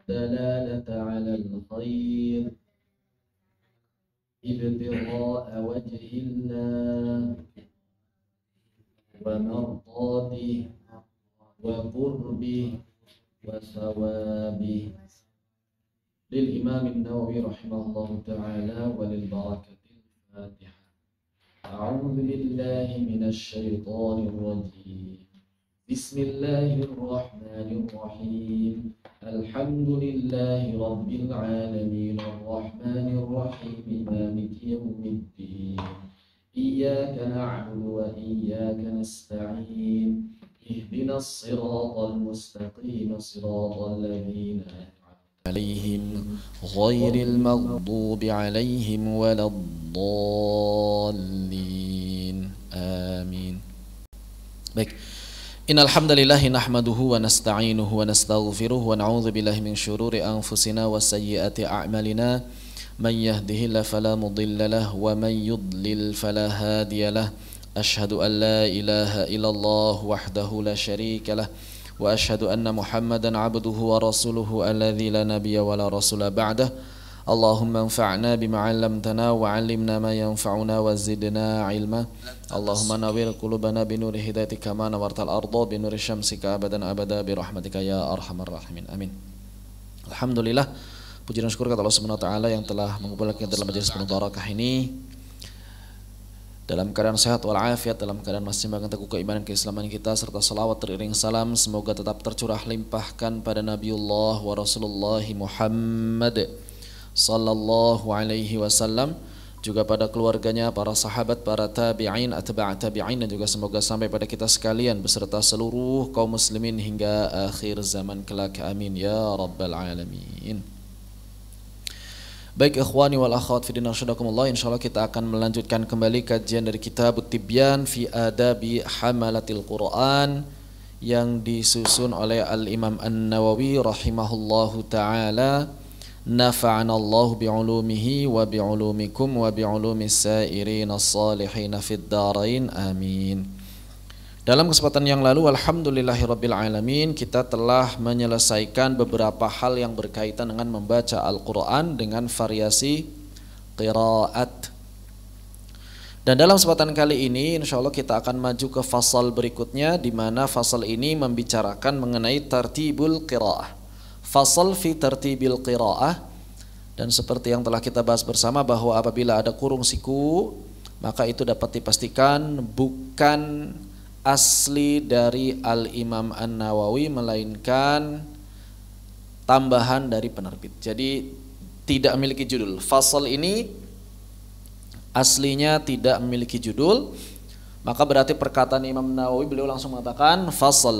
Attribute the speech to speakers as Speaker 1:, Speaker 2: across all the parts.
Speaker 1: دلالة على الخير ابتغاء وجه الله ومرضاته وقربه وثوابه. للإمام النووي رحمه الله تعالى وللبركة الفاتحة. أعوذ بالله من الشيطان الرجيم. بسم الله الرحمن الرحيم. الحمد لله رب العالمين الرحمن الرحيم مالك يوم الدين. إياك نعبد وإياك نستعين. اهدنا الصراط المستقيم صراط الذين عليهم غير المغضوب عليهم ولا الضالين. آمين. Baik. Innal hamdalillah nahmaduhu wa nasta'inuhu wa nastaghfiruh wa na'udzu billahi min syururi anfusina wa sayyiati a'malina. Man yahdihillahu fala mudilla lahu wa man yudlil fala hadiya lahu. Asyhadu an la ilaha illallah wahdahu la syarika lah wa asyhadu anna Muhammadan abduhu wa rasuluhu alladzi la nabiyya wa la rasula ba'dah. Allahumma anfa'na bima 'allamtana wa 'allimna ma yanfa'una wa zidna 'ilma. Allahumma nawwir qulubana bi nuri hidayatika kama nawartal arda bi nuri syamsika abadan abada bi rahmatika ya arhamar rahimin. Amin. Alhamdulillah, puji dan syukur kepada Allah Subhanahu wa taala yang telah mengumpulkan kita dalam majelis penuh barakah ini dalam keadaan sehat walafiat, dalam keadaan masih memegang teguh keimanan keislaman kita, serta salawat teriring salam semoga tetap tercurah limpahkan pada Nabiullah wa Rasulullah Muhammad sallallahu alaihi wasallam, juga pada keluarganya, para sahabat, para tabi'in, atba' tabi'in, dan juga semoga sampai pada kita sekalian beserta seluruh kaum muslimin hingga akhir zaman kelak. Amin ya rabbal alamin. Baik ikhwani wal akhwat fi din arsyadakumullah, insyaallah kita akan melanjutkan kembali kajian dari kitab Tibyan fi Adabi Hamalatil Quran yang disusun oleh Al-Imam An-Nawawi rahimahullahu taala. Nafa'anallahu bi'ulumihi wa bi'ulumikum wa bi'ulumis sairin as-salihin fid darain. Amin. Dalam kesempatan yang lalu, alhamdulillahirabbil alamin, kita telah menyelesaikan beberapa hal yang berkaitan dengan membaca Al-Qur'an dengan variasi qiraat. Dan dalam kesempatan kali ini insyaallah kita akan maju ke fasal berikutnya, di mana fasal ini membicarakan mengenai tartibul qiraah. Fasal fi tartibil qiraah. Dan seperti yang telah kita bahas bersama bahwa apabila ada kurung siku, maka itu dapat dipastikan bukan asli dari Al-Imam An-Nawawi, melainkan tambahan dari penerbit. Jadi tidak memiliki judul. Fasal ini aslinya tidak memiliki judul, maka berarti perkataan Imam Nawawi, beliau langsung mengatakan fasal.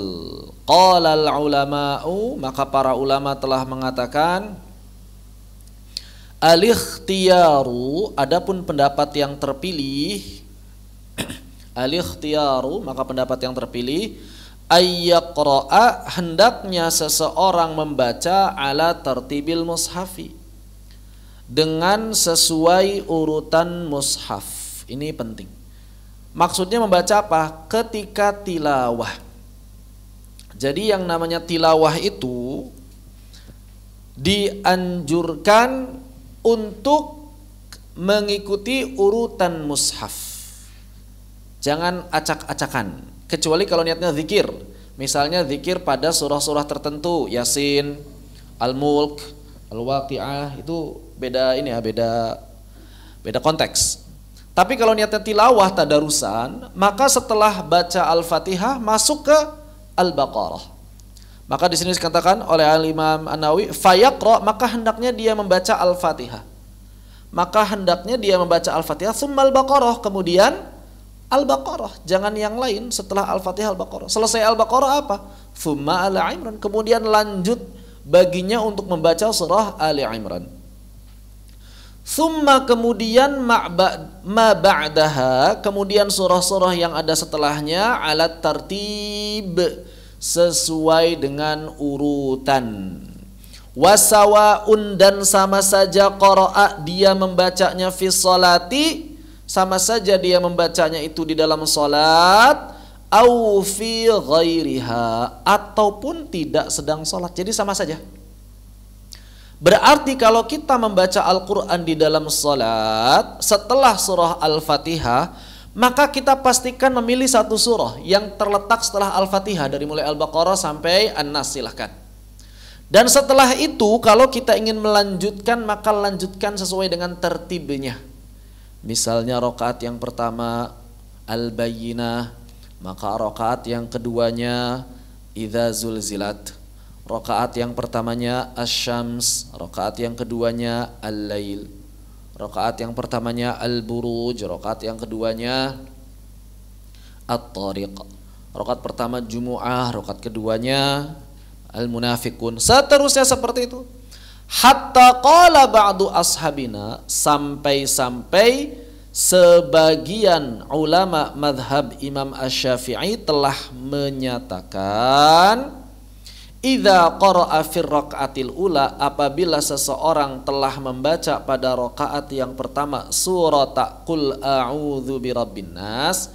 Speaker 1: Qala al-ulama'u, maka para ulama telah mengatakan al-ikhtiyaru, adapun pendapat yang terpilih, al-ikhtiyaru, maka pendapat yang terpilih, ayyaqra'a, hendaknya seseorang membaca ala tartibil mushafi, dengan sesuai urutan mushaf. Ini penting. Maksudnya membaca apa? Ketika tilawah. Jadi yang namanya tilawah itu dianjurkan untuk mengikuti urutan mushaf. Jangan acak-acakan, kecuali kalau niatnya zikir. Misalnya zikir pada surah-surah tertentu, Yasin, Al-Mulk, Al-Waqi'ah, itu beda ini ya, beda konteks. Tapi kalau niatnya tilawah tadarusan, maka setelah baca Al-Fatihah masuk ke Al-Baqarah. Maka di sini dikatakan oleh Al-Imam An-Nawawi, fayaqra, maka hendaknya dia membaca Al-Fatihah. Maka hendaknya dia membaca Al-Fatihah, tsumma Al-Baqarah, kemudian Al-Baqarah, jangan yang lain setelah Al-Fatihah Al-Baqarah. Selesai Al-Baqarah apa? Tsumma Ali Imran, kemudian lanjut baginya untuk membaca surah Ali Imran. Tsumma, kemudian ma ba'daha, kemudian surah-surah yang ada setelahnya alat tartib, sesuai dengan urutan. Wasawaun, dan sama saja qara'a, dia membacanya fi sholati, sama saja dia membacanya itu di dalam salat, au fi ghairiha, ataupun tidak sedang salat. Jadi sama saja. Berarti kalau kita membaca Al-Quran di dalam salat setelah surah Al-Fatihah, maka kita pastikan memilih satu surah yang terletak setelah Al-Fatihah, dari mulai Al-Baqarah sampai An-Nas, silahkan. Dan setelah itu kalau kita ingin melanjutkan, maka lanjutkan sesuai dengan tertibnya. Misalnya rakaat yang pertama Al-Bayyinah, maka rakaat yang keduanya Idza Zulzilat. Rakaat yang pertamanya Asy-Syams, rakaat yang keduanya Al-Lail. Rakaat yang pertamanya Al-Buruj, rakaat yang keduanya At-Tariq. Rakaat pertama Jumu'ah, rakaat keduanya Al-Munafiqun. Seterusnya seperti itu. Hatta qala ba'du ashabina, sampai-sampai sebagian ulama madhab Imam Asy-Syafi'i telah menyatakan, idza qara'a fir rakaatil ula, apabila seseorang telah membaca pada rakaat yang pertama surah Qul a'udzu birabbin nas,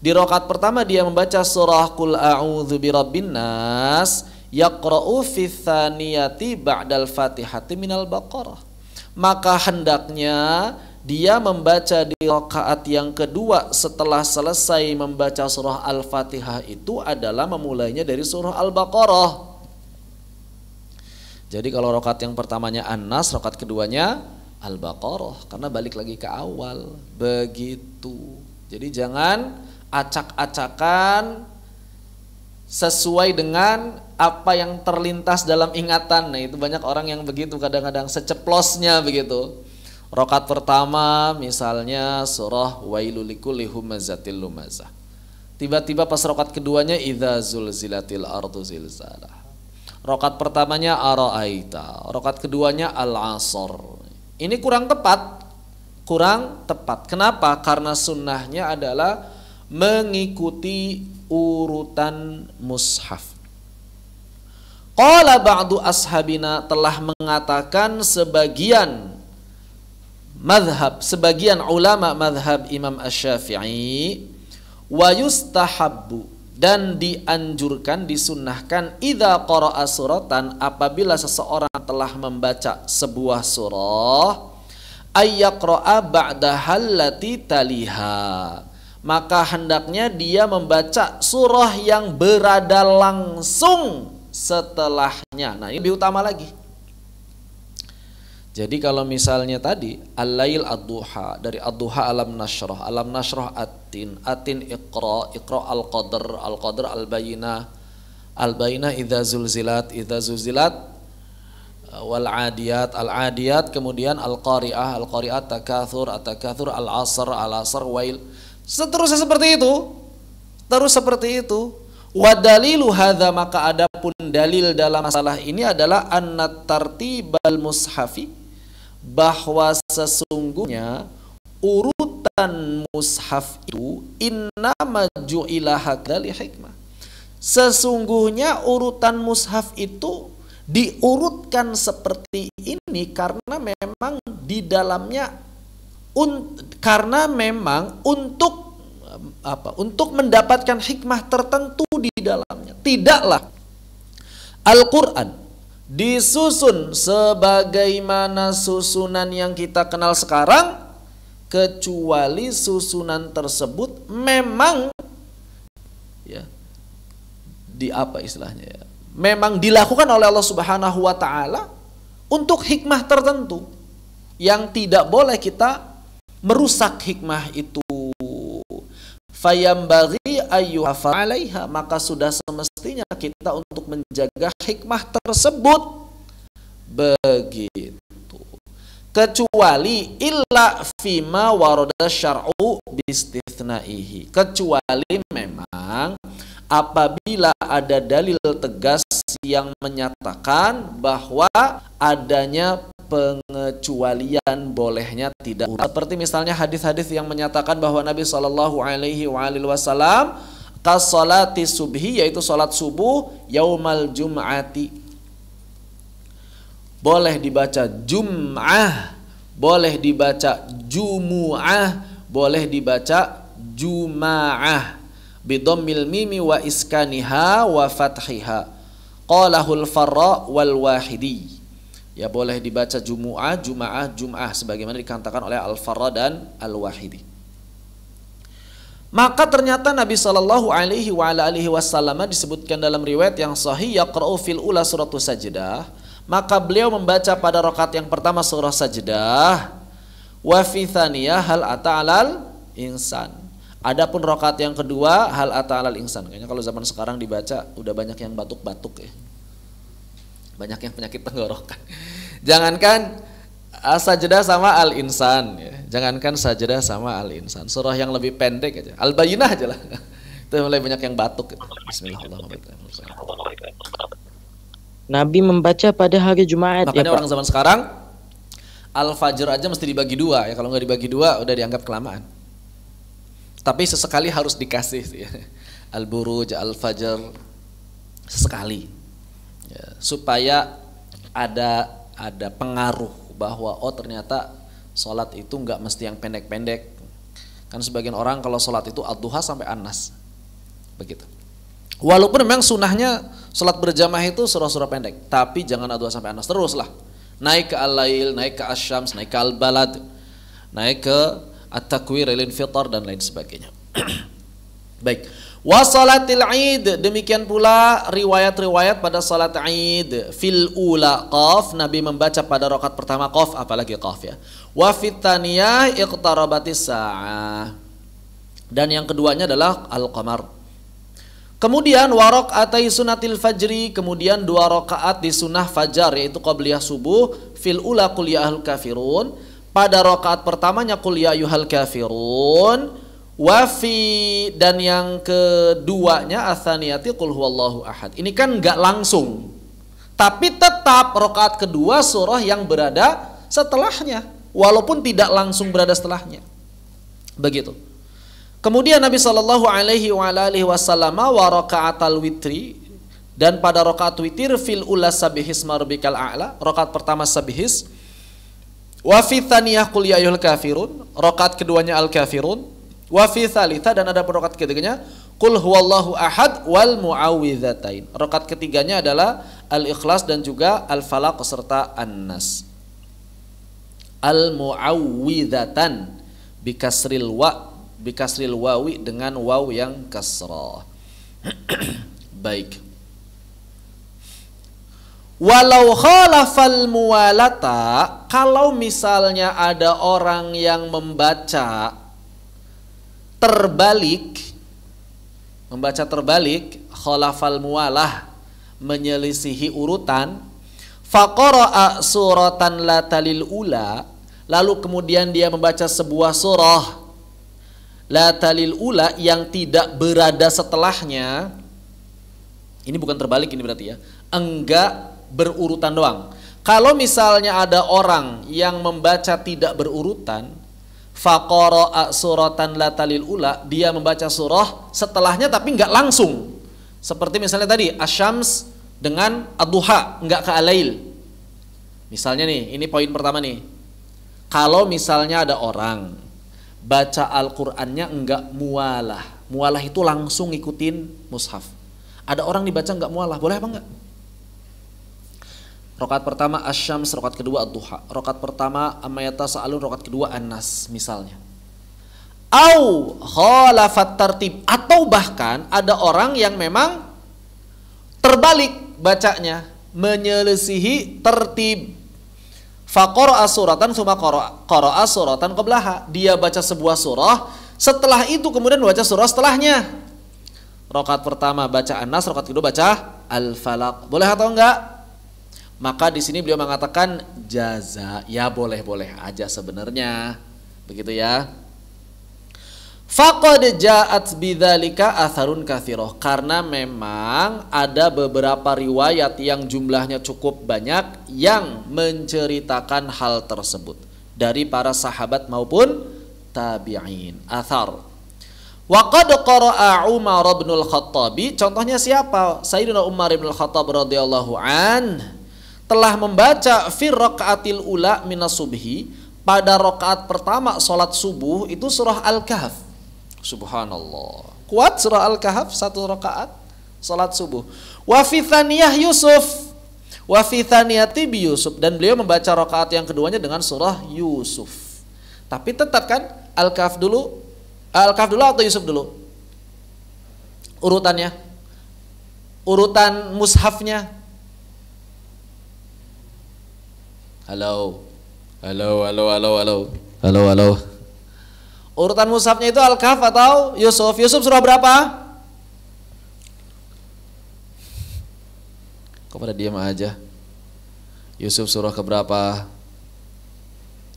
Speaker 1: di rakaat pertama dia membaca surah Qul a'udzu birabbin nas, yaqra'u fi tsaniyati ba'dal fatihati minal baqarah, maka hendaknya dia membaca di rakaat yang kedua setelah selesai membaca surah Al-Fatihah itu adalah memulainya dari surah Al-Baqarah. Jadi kalau rakaat yang pertamanya An-Nas, rakaat keduanya Al-Baqarah, karena balik lagi ke awal. Begitu. Jadi jangan acak-acakan sesuai dengan apa yang terlintas dalam ingatan. Nah, itu banyak orang yang begitu, kadang-kadang seceplosnya begitu. Rakaat pertama misalnya surah Wailul likulli humazatil lumazah. Tiba-tiba pas rakaat keduanya Idza zulzilatil ardu zilzalaha. Rakaat pertamanya Ara'aita, rakaat keduanya Al-Asr. Ini kurang tepat. Kurang tepat. Kenapa? Karena sunnahnya adalah mengikuti urutan mushaf. Qala ba'du ashabina, telah mengatakan sebagian ulama madhab Imam Asy-Syafi'i, wa yustahabbu, dan dianjurkan, disunnahkan, idza qara'a suratan, apabila seseorang telah membaca sebuah surah, ayyaqra'a ba'daha allati taliha, maka hendaknya dia membaca surah yang berada langsung setelahnya. Nah, ini lebih utama lagi. Jadi kalau misalnya tadi Al-Lail Ad-Duha, dari Ad-Duha Alam Nashrah, Alam Nashrah At-Tin, At-Tin Iqra, Iqra Al-Qadr, Al-Qadr Al-Bayyinah, Al-Bayyinah Idza Zulzilat, Idza Zulzilat, wal Adiyat, Al-Adiyat, kemudian Al-Qari'ah, Al-Qari'at, Takatsur, At-Takatsur, Al-Asr, Al-Asr, Wail. Seterusnya seperti itu. Terus seperti itu. Wa dalilu hadza, maka adapun dalil dalam masalah ini adalah annat tartibal mushafi, bahwa sesungguhnya urutan mushaf itu innama ju'ila hakdha li hikmah. Sesungguhnya urutan mushaf itu diurutkan seperti ini karena memang di dalamnya karena memang untuk mendapatkan hikmah tertentu di dalamnya. Tidaklah Al-Quran disusun sebagaimana susunan yang kita kenal sekarang, kecuali susunan tersebut memang memang dilakukan oleh Allah Subhanahu wa taala untuk hikmah tertentu yang tidak boleh kita merusak hikmah itu. Fayambaghi ayyuhafa 'alaiha, maka sudah semestinya kita untuk menjaga hikmah tersebut. Begitu. Kecuali illa fima warada syar'u bistithnaihi, kecuali memang apabila ada dalil tegas yang menyatakan bahwa adanya pengecualian bolehnya tidak. Seperti misalnya hadis-hadis yang menyatakan bahwa Nabi Shallallahu Alaihi Wasallam kasolati subhi, yaitu salat subuh yaumal jum'ati, boleh dibaca jum'ah, boleh dibaca jumu'ah, boleh dibaca juma'ah bidammil mimi wa iskaniha wa fathiha. Qalahul Farra wal Wahidi. Ya boleh dibaca Jumu'ah, Jum'ah, Jum'ah sebagaimana dikatakan oleh Al-Farra dan Al-Wahidi. Maka ternyata Nabi Shallallahu Alaihi Wasallam disebutkan dalam riwayat yang sahih, yaqra'u fil ula suratus sajdah, maka beliau membaca pada rakaat yang pertama surah sajdah, wa fi tsaniyah hal ata'alal insan. Adapun rakaat yang kedua hal ata'alal insan. Kayaknya kalau zaman sekarang dibaca udah banyak yang batuk-batuk ya. Banyak yang penyakit tenggorokan. Jangankan sajdah sama al-insan ya. Jangankan sajdah sama al-insan. Surah yang lebih pendek aja. Al-Bayyinah aja lah. Itu mulai banyak yang batuk. Bismillahirrahmanirrahim.
Speaker 2: Nabi membaca pada hari Jumat.
Speaker 1: Makanya ya, orang zaman sekarang Al-Fajr aja mesti dibagi dua ya. Kalau nggak dibagi dua udah dianggap kelamaan. Tapi sesekali harus dikasih ya. Al-Buruj, Al-Fajr sesekali ya, supaya ada pengaruh bahwa oh ternyata sholat itu nggak mesti yang pendek-pendek. Kan sebagian orang kalau sholat itu ad-duha sampai an-nas begitu. Walaupun memang sunnahnya sholat berjamaah itu surah-surah pendek, tapi jangan ad-duha sampai an-nas terus lah. Naik ke al-lail, naik ke asy-syams, naik ke al-balad, naik ke at-takwir, al-infitar dan lain sebagainya. Baik. Wa salatil Id, demikian pula riwayat-riwayat pada salat Id. Fil ula qaf, Nabi membaca pada rakaat pertama qaf, apalagi qaf ya. Wa fit tsaniyah iqtarabatis saah. Dan yang keduanya adalah al-qamar. Kemudian wa rakaatai sunatil fajri, kemudian 2 rakaat di sunnah fajar yaitu qabliyah subuh. Fil ula qul ya ahlul kafirun, pada rakaat pertamanya qul ya ayyuhal kafirun. Wafi, dan yang keduanya atsaniyati qul huwallahu ahad. Ini kan enggak langsung, tapi tetap rakaat kedua surah yang berada setelahnya, walaupun tidak langsung berada setelahnya. Begitu. Kemudian Nabi Shallallahu Alaihi Wasallam wa rakaatal witri, dan pada rakaat witir fil ula sabihis marbikal a'la, rakaat pertama sabihis. Wa fi tsaniyah qul ya ayyuhal kafirun, rakaat keduanya al kafirun. Wa fi tsalitsa, dan ada rakaat ketiganya qul huwallahu ahad wal muawwidzatain. Rakaat ketiganya adalah al-ikhlas dan juga al-falaq serta an-nas. Al muawwidzatan bikasril wawi, dengan waw yang kasrah. Baik. Walau khalafal muwalata, kalau misalnya ada orang yang membaca terbalik, khalafal muwalah, menyelisihi urutan, faqara'a suratan la talil ula, lalu kemudian dia membaca sebuah surah la talil ula yang tidak berada setelahnya. Ini bukan terbalik, ini berarti ya, enggak berurutan doang. Kalau misalnya ada orang yang membaca tidak berurutan, faqara'a suratan la talil ula, dia membaca surah setelahnya tapi enggak langsung. Seperti misalnya tadi asy-syams dengan ad-duha, enggak ke al-lail. Misalnya nih, ini poin pertama nih. Kalau misalnya ada orang baca Al-Qur'annya enggak muwalah. Muwalah itu langsung ngikutin mushaf. Ada orang dibaca enggak muwalah, boleh apa enggak? Rakaat pertama asy-syams, rakaat kedua ad-duha. Rakaat pertama amma yatasaalun, rakaat kedua an-nas misalnya. Au khalafat tartib, atau bahkan ada orang yang memang terbalik bacanya, menyelisihi tertib. Faqara'a suratan tsumma qara'a suratan qablaha. Dia baca sebuah surah, setelah itu kemudian baca surah setelahnya. Rakaat pertama baca an-nas, rakaat kedua baca al-falaq. Boleh atau enggak? Maka di sini beliau mengatakan jaza, ya boleh-boleh aja sebenarnya, begitu ya. Faqad ja'at bidzalika atharun katsirah, karena memang ada beberapa riwayat yang jumlahnya cukup banyak yang menceritakan hal tersebut dari para sahabat maupun tabi'in. Athar. Wa qad qara'a Umar bin al-Khattabi, contohnya siapa? Sayyidina Umar bin al-Khattab radhiyallahu an telah membaca fir rakaatil ula minas subhi, pada rakaat pertama salat subuh itu surah Al-Kahf. Subhanallah. Kuat surah Al-Kahf, 1 rakaat salat subuh. Wa fi tsaniyah Yusuf. Wa fi tsaniyati bi Yusuf, dan beliau membaca rakaat yang keduanya dengan surah Yusuf. Tapi tetap kan Al-Kahf dulu atau Yusuf dulu? Urutannya. Urutan mushafnya. Halo. Urutan mushafnya itu Al-Kahf atau Yusuf? Yusuf surah berapa? Kok pada diam aja? Yusuf surah keberapa?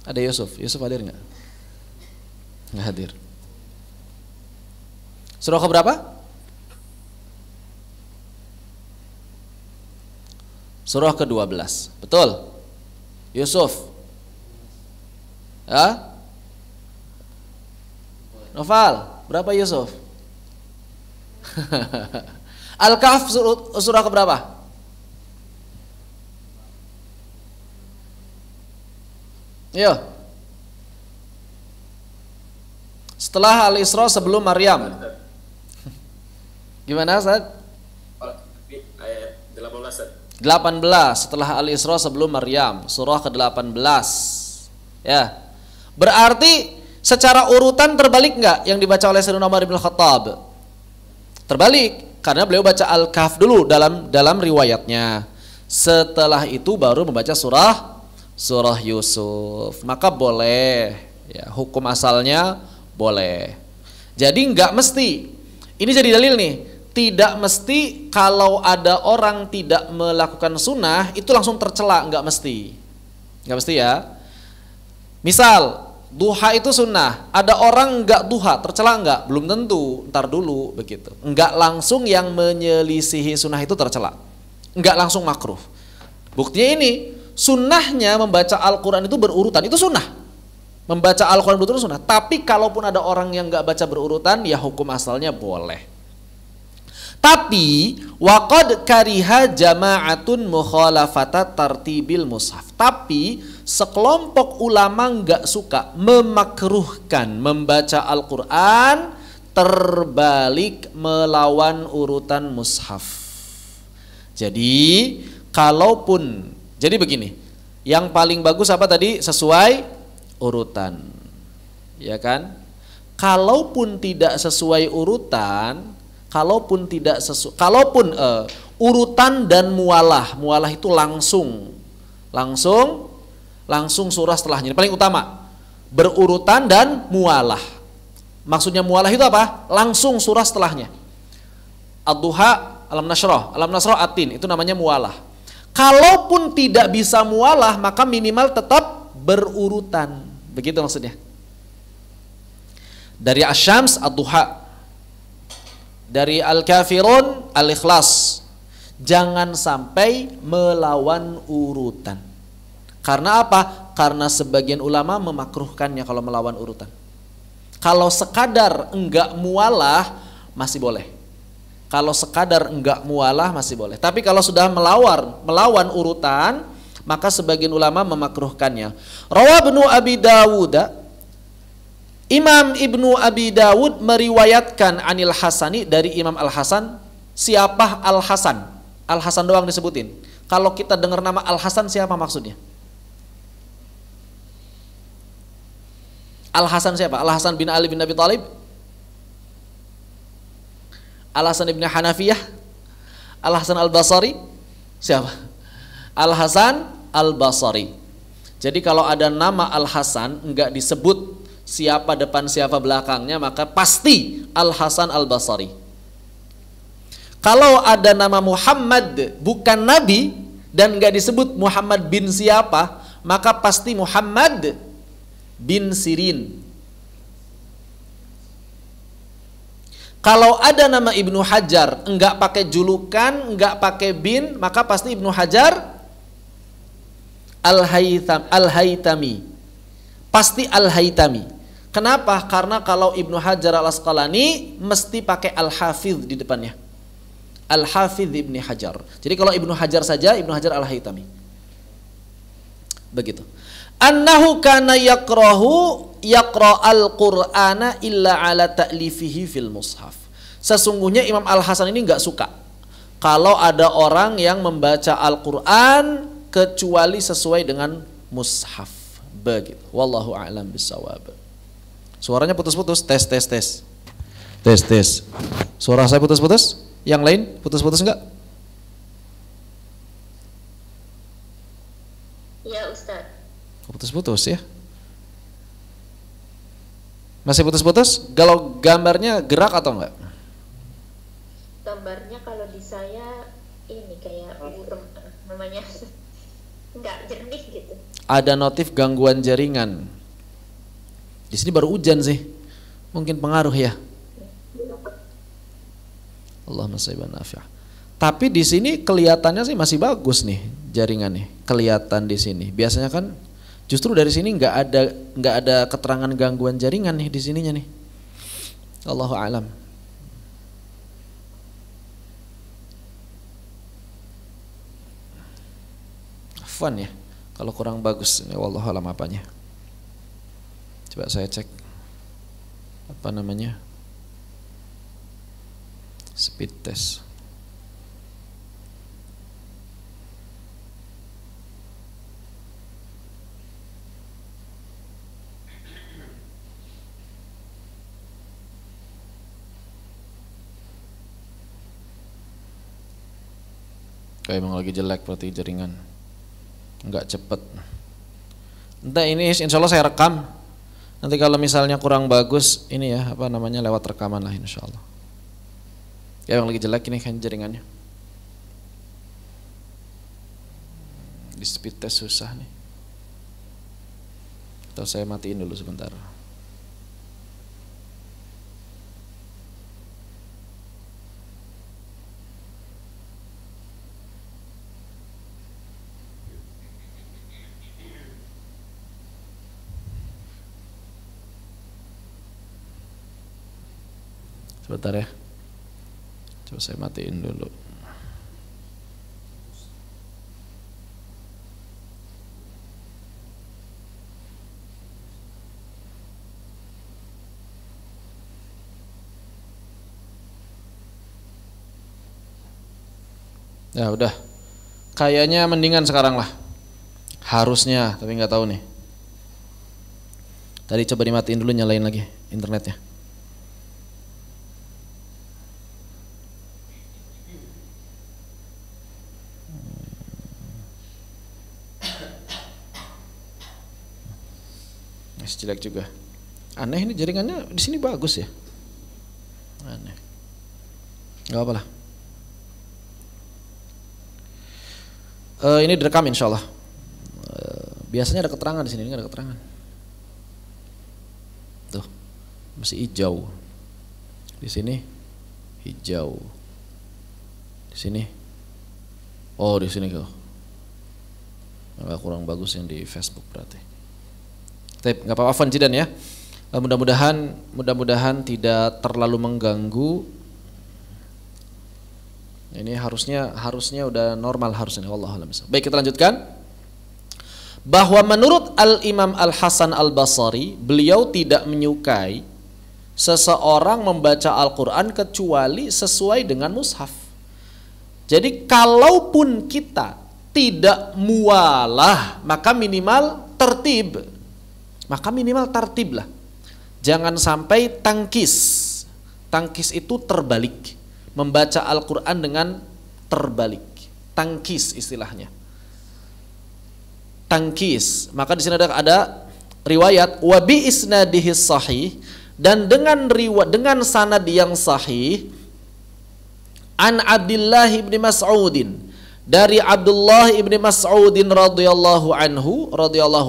Speaker 1: Ada Yusuf? Yusuf hadir nggak? Nggak hadir. Surah keberapa? Surah ke-12. Betul. Yusuf. Ya? Noval, berapa Yusuf? Al-Kahf surah keberapa? Yo. Setelah Al-Isra sebelum Maryam. Gimana, Ustaz?
Speaker 3: Ayat 18.
Speaker 1: 18 setelah Al-Isra sebelum Maryam, surah ke-18. Ya. Berarti secara urutan terbalik enggak yang dibaca oleh Sayyidina Umar bin Khattab? Terbalik, karena beliau baca Al-Kahf dulu dalam riwayatnya. Setelah itu baru membaca surah Yusuf. Maka boleh, ya, hukum asalnya boleh. Jadi enggak mesti. Ini jadi dalil nih. Tidak mesti kalau ada orang tidak melakukan sunnah itu langsung tercela, enggak mesti. Enggak mesti ya. Misal duha itu sunnah, ada orang enggak duha, tercela enggak? Belum tentu, ntar dulu begitu. Enggak langsung yang menyelisihi sunnah itu tercela. Enggak langsung makruh. Buktinya ini, sunnahnya membaca Al-Quran itu berurutan, itu sunnah. Membaca Al-Quran berurutan sunnah. Tapi kalaupun ada orang yang enggak baca berurutan, ya hukum asalnya boleh. Tapi waqad kariha jama'atun mukhalafata tartibil mushaf. Tapi sekelompok ulama enggak suka, memakruhkan membaca Al-Qur'an terbalik melawan urutan mushaf. Jadi jadi begini, yang paling bagus apa tadi? Sesuai urutan. Ya kan? Kalaupun tidak sesuai urutan, kalaupun urutan dan mualah itu langsung surah setelahnya. Ini paling utama, berurutan dan mualah. Maksudnya mualah itu apa? Langsung surah setelahnya. Ad-Duha, Alam Nashrah, At-Tin, itu namanya mualah. Kalaupun tidak bisa mualah, maka minimal tetap berurutan. Begitu maksudnya. Dari Asy-Syams, Ad-Duha. Dari Al-Kafirun, Al-Ikhlas. Jangan sampai melawan urutan. Karena apa? Karena sebagian ulama memakruhkannya kalau melawan urutan. Kalau sekadar enggak mualah masih boleh. Kalau sekadar enggak mualah masih boleh. Tapi kalau sudah melawan urutan, maka sebagian ulama memakruhkannya. Rawah Ibnu Abi Dawud, Imam Ibnu Abi Dawud meriwayatkan anil Hasani, dari Imam Al-Hasan. Siapa Al-Hasan? Al-Hasan doang disebutin. Kalau kita dengar nama Al-Hasan, siapa maksudnya? Al-Hasan siapa? Al-Hasan bin Ali bin Abi Thalib? Al-Hasan ibn Hanafiyah? Al-Hasan Al-Basri? Siapa? Al-Hasan Al-Basri. Jadi kalau ada nama Al-Hasan enggak disebut siapa depan siapa belakangnya, maka pasti Al-Hasan Al-Basri. Kalau ada nama Muhammad bukan nabi dan enggak disebut Muhammad bin siapa, maka pasti Muhammad bin Sirin. Kalau ada nama Ibnu Hajar enggak pakai julukan, enggak pakai bin, maka pasti Ibnu Hajar Al-Haytami. Pasti Al-Haytami. Kenapa? Karena kalau Ibnu Hajar Al-Asqalani mesti pakai Al-Hafidh di depannya. Al-Hafidh Ibnu Hajar. Jadi kalau Ibnu Hajar saja, Ibnu Hajar Al-Haytami. Begitu. Annahu kana yaqra al-Qur'ana illa ala ta'lifihi fil mushaf. Sesungguhnya Imam Al-Hasan ini enggak suka kalau ada orang yang membaca Al-Quran kecuali sesuai dengan mushaf. Begitu. Wallahu a'lam bishawab. Suaranya putus-putus. Tes. Suara saya putus-putus? Yang lain putus-putus enggak?
Speaker 4: Ya Ustaz.
Speaker 1: Putus-putus ya. Masih putus-putus? Kalau gambarnya gerak atau enggak?
Speaker 4: Gambarnya kalau di saya ini kayak burem namanya. Enggak jernih gitu.
Speaker 1: Ada notif gangguan jaringan. Di sini baru hujan sih. Mungkin pengaruh ya. Allahumma shalli ala nafi'ah. Tapi di sini kelihatannya sih masih bagus nih jaringannya. Kelihatan di sini. Biasanya kan justru dari sini nggak ada keterangan gangguan jaringan nih di sininya nih. Allahu a'lam. Fun ya. Kalau kurang bagus ini wallahu a'lam apanya. Coba saya cek apa namanya? Speed test. Kayak emang lagi jelek berarti jaringan, nggak cepet. Entah ini insya Allah saya rekam. Nanti kalau misalnya kurang bagus ini ya apa namanya lewat rekaman lah insya Allah. Ya emang lagi jelek ini kan jaringannya. Di speed test susah nih. Atau saya matiin dulu sebentar. Sebentar ya. Coba saya matiin dulu. Ya udah. Kayaknya mendingan sekarang lah. Harusnya, tapi nggak tahu nih. Tadi coba dimatiin dulu, nyalain lagi internetnya. Masih jelek juga. Aneh ini jaringannya di sini bagus ya. Aneh. Gak apa-apa lah. Ini direkam insya Allah. Biasanya ada keterangan di sini, ini nggak ada keterangan. Tuh, masih hijau. Di sini hijau. Di sini, oh di sini kok. Agak kurang bagus yang di Facebook berarti. Tapi nggak apa-apa, afwan jidan ya. Mudah-mudahan tidak terlalu mengganggu. Ini harusnya udah normal harusnya. Wallahu a'lam. Baik, kita lanjutkan. Bahwa menurut Al-Imam Al-Hasan Al-Basri, beliau tidak menyukai seseorang membaca Al-Quran kecuali sesuai dengan mushaf. Jadi kalaupun kita tidak mualah, maka minimal tertib. Lah. Jangan sampai tangkis. Tangkis itu terbalik. Membaca Al-Quran dengan terbalik. Tangkis istilahnya. Tangkis. Maka di sini ada riwayat wa bi isnadihi sahih, dan dengan sanad yang sahih an Abdullah ibn Mas'udin, dari Abdullah ibn Mas'udin radhiyallahu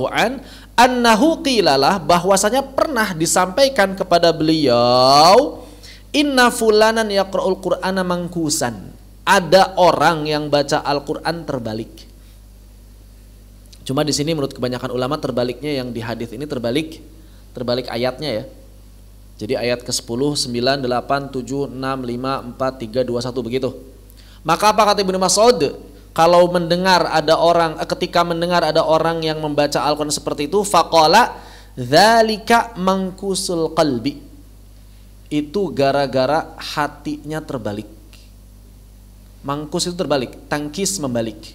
Speaker 1: an annahu qilalah, bahwasanya pernah disampaikan kepada beliau, inna fulanan yaqra'ul qur'ana mangkusan, ada orang yang baca Al-Qur'an terbalik. Cuma di sini menurut kebanyakan ulama terbaliknya yang di hadis ini terbalik ayatnya ya. Jadi ayat ke-10, 9, 8, 7, 6, 5, 4, 3, 2, 1 begitu. Maka apa kata Ibnu Mas'ud? Kalau ketika mendengar ada orang yang membaca Al-Quran seperti itu, faqala dzalika mangkusul qalbi, itu gara-gara hatinya terbalik. Mangkus itu terbalik, tangkis membalik.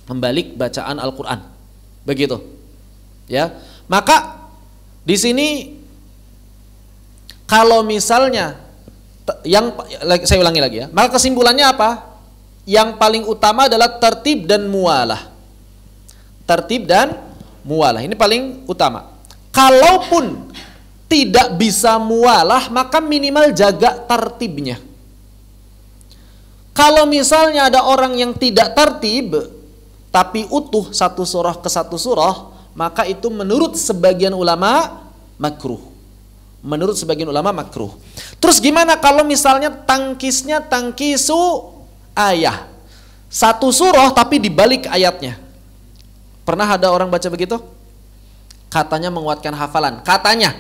Speaker 1: Membalik bacaan Al-Qur'an. Begitu. Ya. Maka di sini kalau misalnya saya ulangi lagi ya. Maka kesimpulannya apa? Yang paling utama adalah tertib dan mualah. Tertib dan mualah. Ini paling utama. Kalaupun tidak bisa mualah, maka minimal jaga tertibnya. Kalau misalnya ada orang yang tidak tertib, tapi utuh satu surah ke satu surah, maka itu menurut sebagian ulama makruh. Menurut sebagian ulama makruh. Terus gimana kalau misalnya tangkisnya tangkisu ayah, satu surah tapi dibalik ayatnya? Pernah ada orang baca begitu? Katanya menguatkan hafalan, katanya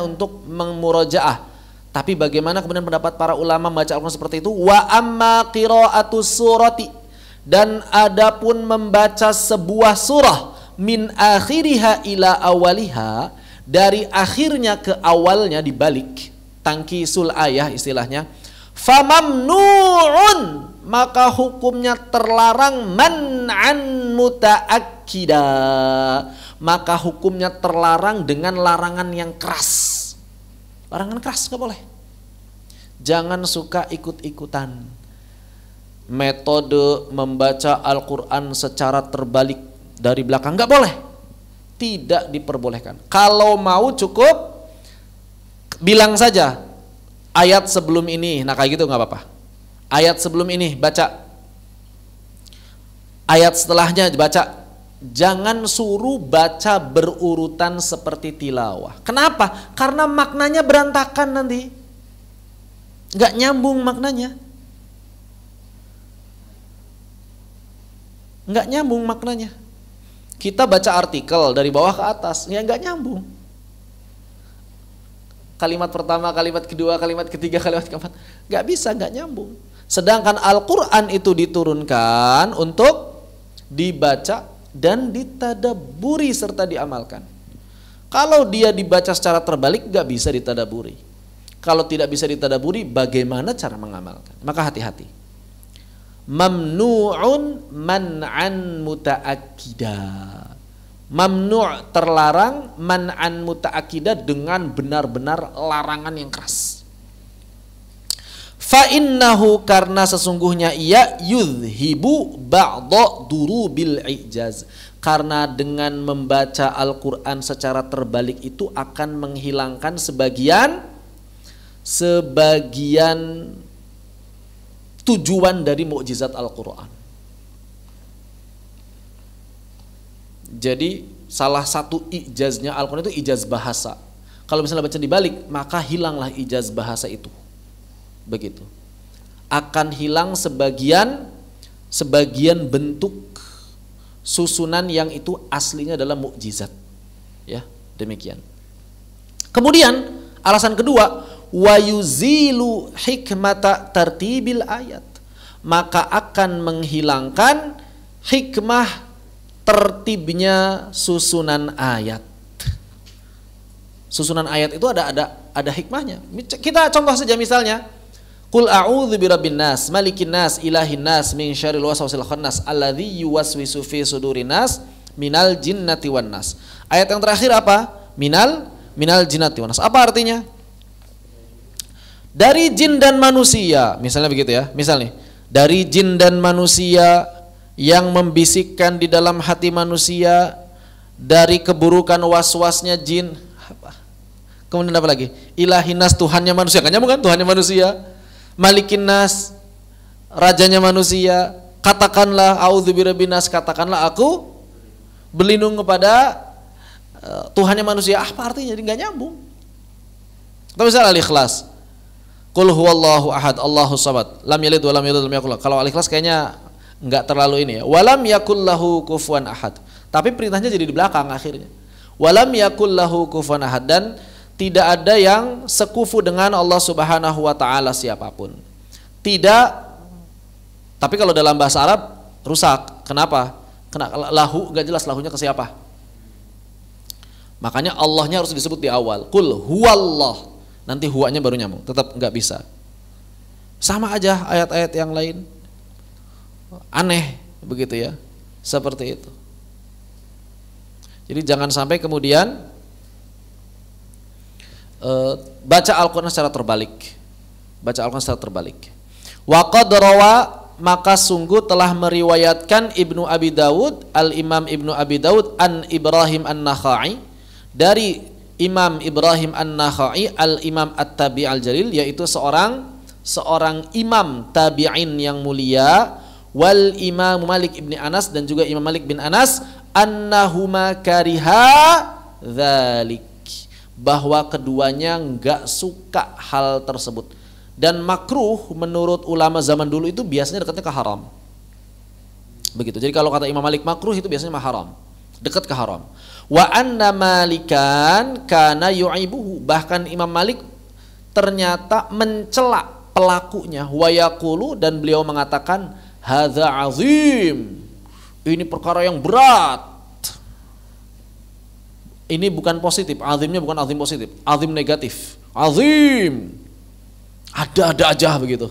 Speaker 1: untuk memurojaah. Tapi bagaimana kemudian pendapat para ulama membaca Al-Quran seperti itu? Wa amma qira'atus surati, dan adapun membaca sebuah surah min akhiriha ila awaliha, dari akhirnya ke awalnya dibalik, tangkisul ayah istilahnya, famamnu'un, maka hukumnya terlarang, man'an muta'akkida, maka hukumnya terlarang dengan larangan yang keras. Larangan keras, nggak boleh. Jangan suka ikut-ikutan. Metode membaca Al-Quran secara terbalik dari belakang nggak boleh. Tidak diperbolehkan. Kalau mau cukup bilang saja ayat sebelum ini, nah kayak gitu nggak apa-apa. Ayat sebelum ini baca, ayat setelahnya baca. Jangan suruh baca berurutan seperti tilawah. Kenapa? Karena maknanya berantakan nanti. Nggak nyambung maknanya. Nggak nyambung maknanya. Kita baca artikel dari bawah ke atas, ya nggak nyambung. Kalimat pertama, kalimat kedua, kalimat ketiga, kalimat keempat, nggak bisa, nggak nyambung. Sedangkan Al-Quran itu diturunkan untuk dibaca dan ditadaburi serta diamalkan. Kalau dia dibaca secara terbalik, gak bisa ditadaburi. Kalau tidak bisa ditadaburi, bagaimana cara mengamalkan? Maka hati-hati. Mamnu'un man'an muta'akkida. Mamnu' terlarang, man'an muta'akkida dengan benar-benar larangan yang keras. Fa'innahu, karena sesungguhnya ia yudhibu ba'da durubil ijaz, karena dengan membaca Al-Quran secara terbalik itu akan menghilangkan sebagian tujuan dari mukjizat Al-Quran. Jadi salah satu ijaznya Al-Quran itu ijaz bahasa. Kalau misalnya baca dibalik, maka hilanglah ijaz bahasa itu. Begitu, akan hilang sebagian bentuk susunan yang itu aslinya adalah mukjizat. Ya, demikian. Kemudian alasan kedua, wa yuzilu hikmata tartibil ayat, maka akan menghilangkan hikmah tertibnya susunan ayat. Susunan ayat itu ada hikmahnya. Kita contoh saja misalnya, Qul a'udzu birabbin nas, malikin nas, ilahin nas, min syarril waswasil khannas, alladzi yuwaswisu fi sudurin nas, minal jinnati wan nas. Ayat yang terakhir apa? Minal jinnati wan nas. Apa artinya? Dari jin dan manusia, misalnya begitu ya. Misalnya, dari jin dan manusia yang membisikkan di dalam hati manusia, dari keburukan waswasnya jin. Kemudian apa lagi? Ilahin nas, Tuhannya manusia. Kan nyambung kan? Tuhannya manusia. Malikin nas, rajanya manusia. Katakanlah a'udzubirabbin nas, katakanlah aku berlindung kepada Tuhannya manusia. Apa artinya? Jadi nggak nyambung. Atau misalnya Al-Ikhlas, Qul huwallahu ahad, Allahu samad, lam yalid wa lam yulad wa lam yakul lahu. Kalau Al-Ikhlas kayaknya nggak terlalu ini ya. Walam yakul lahu kufuwan ahad. Tapi perintahnya jadi di belakang akhirnya. Walam yakul lahu kufuwan ahad, dan tidak ada yang sekufu dengan Allah Subhanahu wa taala siapapun. Tidak. Tapi kalau dalam bahasa Arab rusak. Kenapa? Kena lahu, enggak jelas lahunya ke siapa. Makanya Allahnya harus disebut di awal. Qul huwallah. Nanti huwanya baru nyambung. Tetap enggak bisa. Sama aja ayat-ayat yang lain. Aneh begitu ya. Seperti itu. Jadi jangan sampai kemudian baca Al-Quran secara terbalik. Baca Al-Quran secara terbalik. Wa qad rawa, maka sungguh telah meriwayatkan Ibnu Abi Dawud, Al-Imam Ibnu Abi Dawud an Ibrahim An-Nakhai, dari Imam Ibrahim An-Nakhai, Al-Imam At-Tabi Al-Jalil, yaitu seorang imam tabi'in yang mulia, wal Imam Malik ibni Anas, dan juga Imam Malik bin Anas, annahuma kariha dzalik, bahwa keduanya enggak suka hal tersebut. Dan makruh menurut ulama zaman dulu itu biasanya dekatnya ke haram. Begitu. Jadi kalau kata Imam Malik makruh itu biasanya haram, dekat ke haram. Wa anna Malikan kana yu'ibuhu, bahkan Imam Malik ternyata mencela pelakunya, wa yaqulu, dan beliau mengatakan hadza azim, ini perkara yang berat. Ini bukan positif, azimnya bukan azim positif, azim negatif. Azim, ada aja begitu.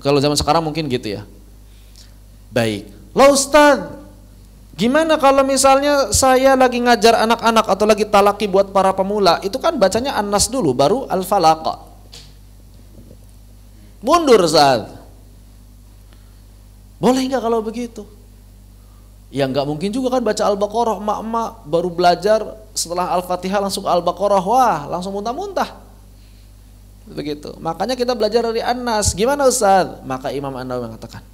Speaker 1: Kalau zaman sekarang mungkin gitu ya. Baik, loh Ustaz, gimana kalau misalnya saya lagi ngajar anak-anak atau lagi talaki buat para pemula, itu kan bacanya An-Nas dulu baru Al-Falaq. Mundur Ustaz. Boleh nggak kalau begitu? Ya nggak mungkin juga kan baca Al-Baqarah, emak-emak baru belajar setelah Al-Fatihah langsung Al-Baqarah, wah langsung muntah-muntah. Begitu. Makanya kita belajar dari An-Nas. Gimana Ustaz? Maka Imam An-Nawawi mengatakan,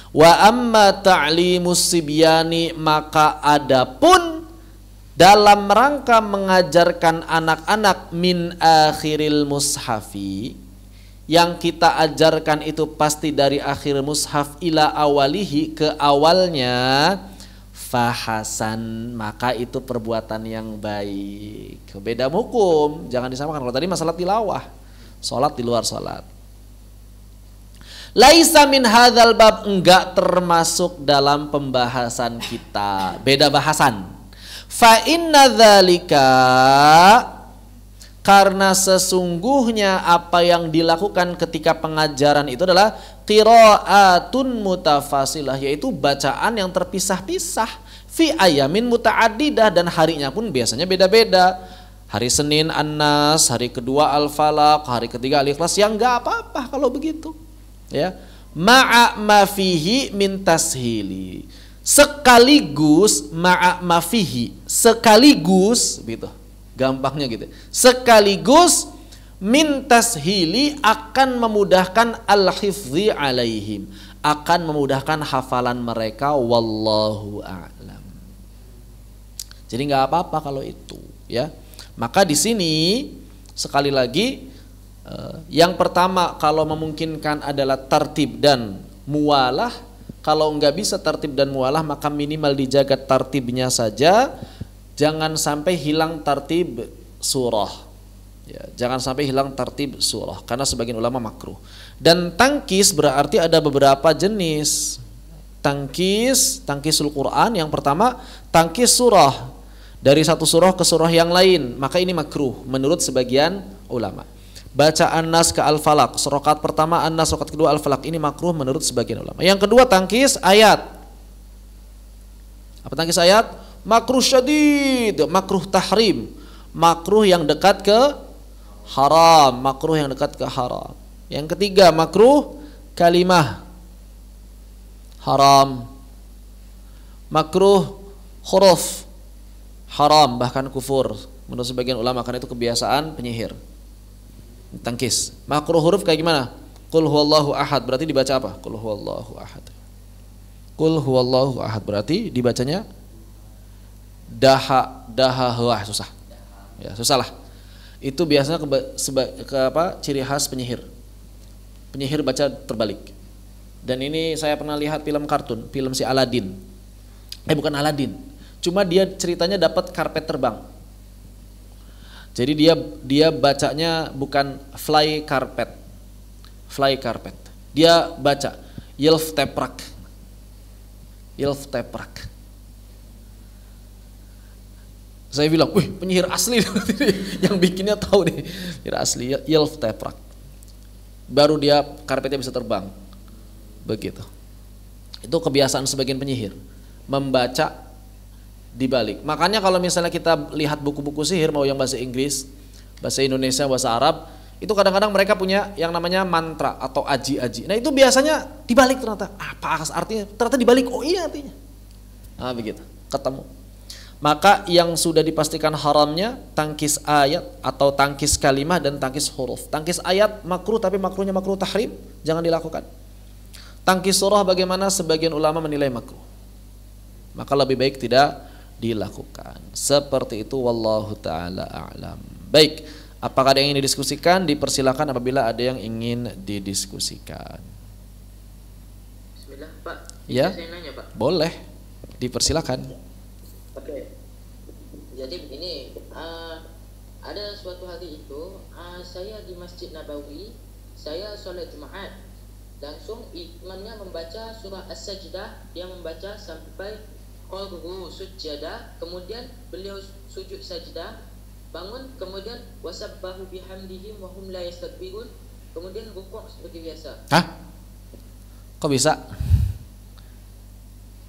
Speaker 1: wa amma ta'limus sibyani, maka adapun dalam rangka mengajarkan anak-anak min akhiril mushafi, yang kita ajarkan itu pasti dari akhir mushaf ila awalihi, ke awalnya, fahasan, maka itu perbuatan yang baik. Beda hukum, jangan disamakan. Kalau tadi masalah tilawah, sholat di luar sholat. Laisa min hadzal bab, enggak termasuk dalam pembahasan kita, beda bahasan. Fa inna dzalika, karena sesungguhnya apa yang dilakukan ketika pengajaran itu adalah qiraatun mutafasilah, yaitu bacaan yang terpisah-pisah, fi ayamin muta'addidah, dan harinya pun biasanya beda-beda. Hari Senin An-Nas, hari kedua Al-Falaq, hari ketiga Al-Ikhlas, yang enggak apa-apa kalau begitu. Ya, ma'a ma fihi min tashili, sekaligus ma'a ma fihi, sekaligus gitu. Gampangnya gitu. Sekaligus min tashili, akan memudahkan al-hifzi alaihim, akan memudahkan hafalan mereka, wallahu a'lam. Jadi nggak apa-apa kalau itu, ya. Maka di sini sekali lagi, yang pertama kalau memungkinkan adalah tartib dan muwalah. Kalau nggak bisa tartib dan muwalah, maka minimal dijaga tartibnya saja. Jangan sampai hilang tartib surah, ya, jangan sampai hilang tartib surah, karena sebagian ulama makruh. Dan tangkis berarti ada beberapa jenis. Tangkisul Quran, yang pertama tangkis surah dari satu surah ke surah yang lain, maka ini makruh menurut sebagian ulama. Baca An-Nas ke Al-Falaq, rakaat pertama An-Nas, rakaat kedua Al-Falaq, ini makruh menurut sebagian ulama. Yang kedua tangkis ayat. Apa tangkis ayat? Makruh syadid, makruh tahrim, makruh yang dekat ke haram, makruh yang dekat ke haram. Yang ketiga makruh kalimah, haram. Makruh huruf, haram, bahkan kufur menurut sebagian ulama, karena itu kebiasaan penyihir. Tangkis. Makruh huruf kayak gimana? Qul huwallahu ahad, berarti dibaca apa? Qul huwallahu ahad. Qul huwallahu ahad berarti dibacanya wah susah. Ya, susah lah. Itu biasanya ciri khas penyihir. Penyihir baca terbalik. Dan ini saya pernah lihat film kartun, film si Aladin. Bukan Aladin. Cuma dia ceritanya dapat karpet terbang. Jadi dia bacanya bukan fly carpet. Dia baca Yelf Teprak. Saya bilang, wih penyihir asli yang bikinnya tahu nih, penyihir asli Yelf Teprak. baru dia karpetnya bisa terbang. Begitu. Itu kebiasaan sebagian penyihir, membaca dibalik. Makanya kalau misalnya kita lihat buku-buku sihir, mau yang bahasa Inggris, bahasa Indonesia, bahasa Arab, itu kadang-kadang mereka punya yang namanya mantra atau aji-aji. Nah itu biasanya dibalik ternyata. Apa artinya? Ternyata dibalik. Oh iya artinya. Nah begitu, ketemu. Maka yang sudah dipastikan haramnya tangkis ayat atau tangkis kalimah dan tangkis huruf. Tangkis ayat makruh, tapi makruhnya makruh tahrim, jangan dilakukan. Tangkis surah bagaimana sebagian ulama menilai makruh, maka lebih baik tidak dilakukan. Seperti itu, wallahu ta'ala a'lam. Baik, apakah ada yang ingin didiskusikan? Dipersilakan apabila ada yang ingin didiskusikan.
Speaker 3: Bismillah, Pak.
Speaker 1: Ya,
Speaker 3: Saya nanya, Pak.
Speaker 1: boleh, dipersilakan.
Speaker 3: Oke. Jadi begini, ada suatu hari itu saya di Masjid Nabawi, saya sholat Jumat, langsung imamnya membaca surah As-Sajdah, dia membaca sampai qarru sujada, kemudian beliau sujud sajdah, bangun, kemudian wasabbahu bihamdihi wa hum la yastakbirun, kemudian rukuk seperti biasa.
Speaker 1: Hah? Kok bisa?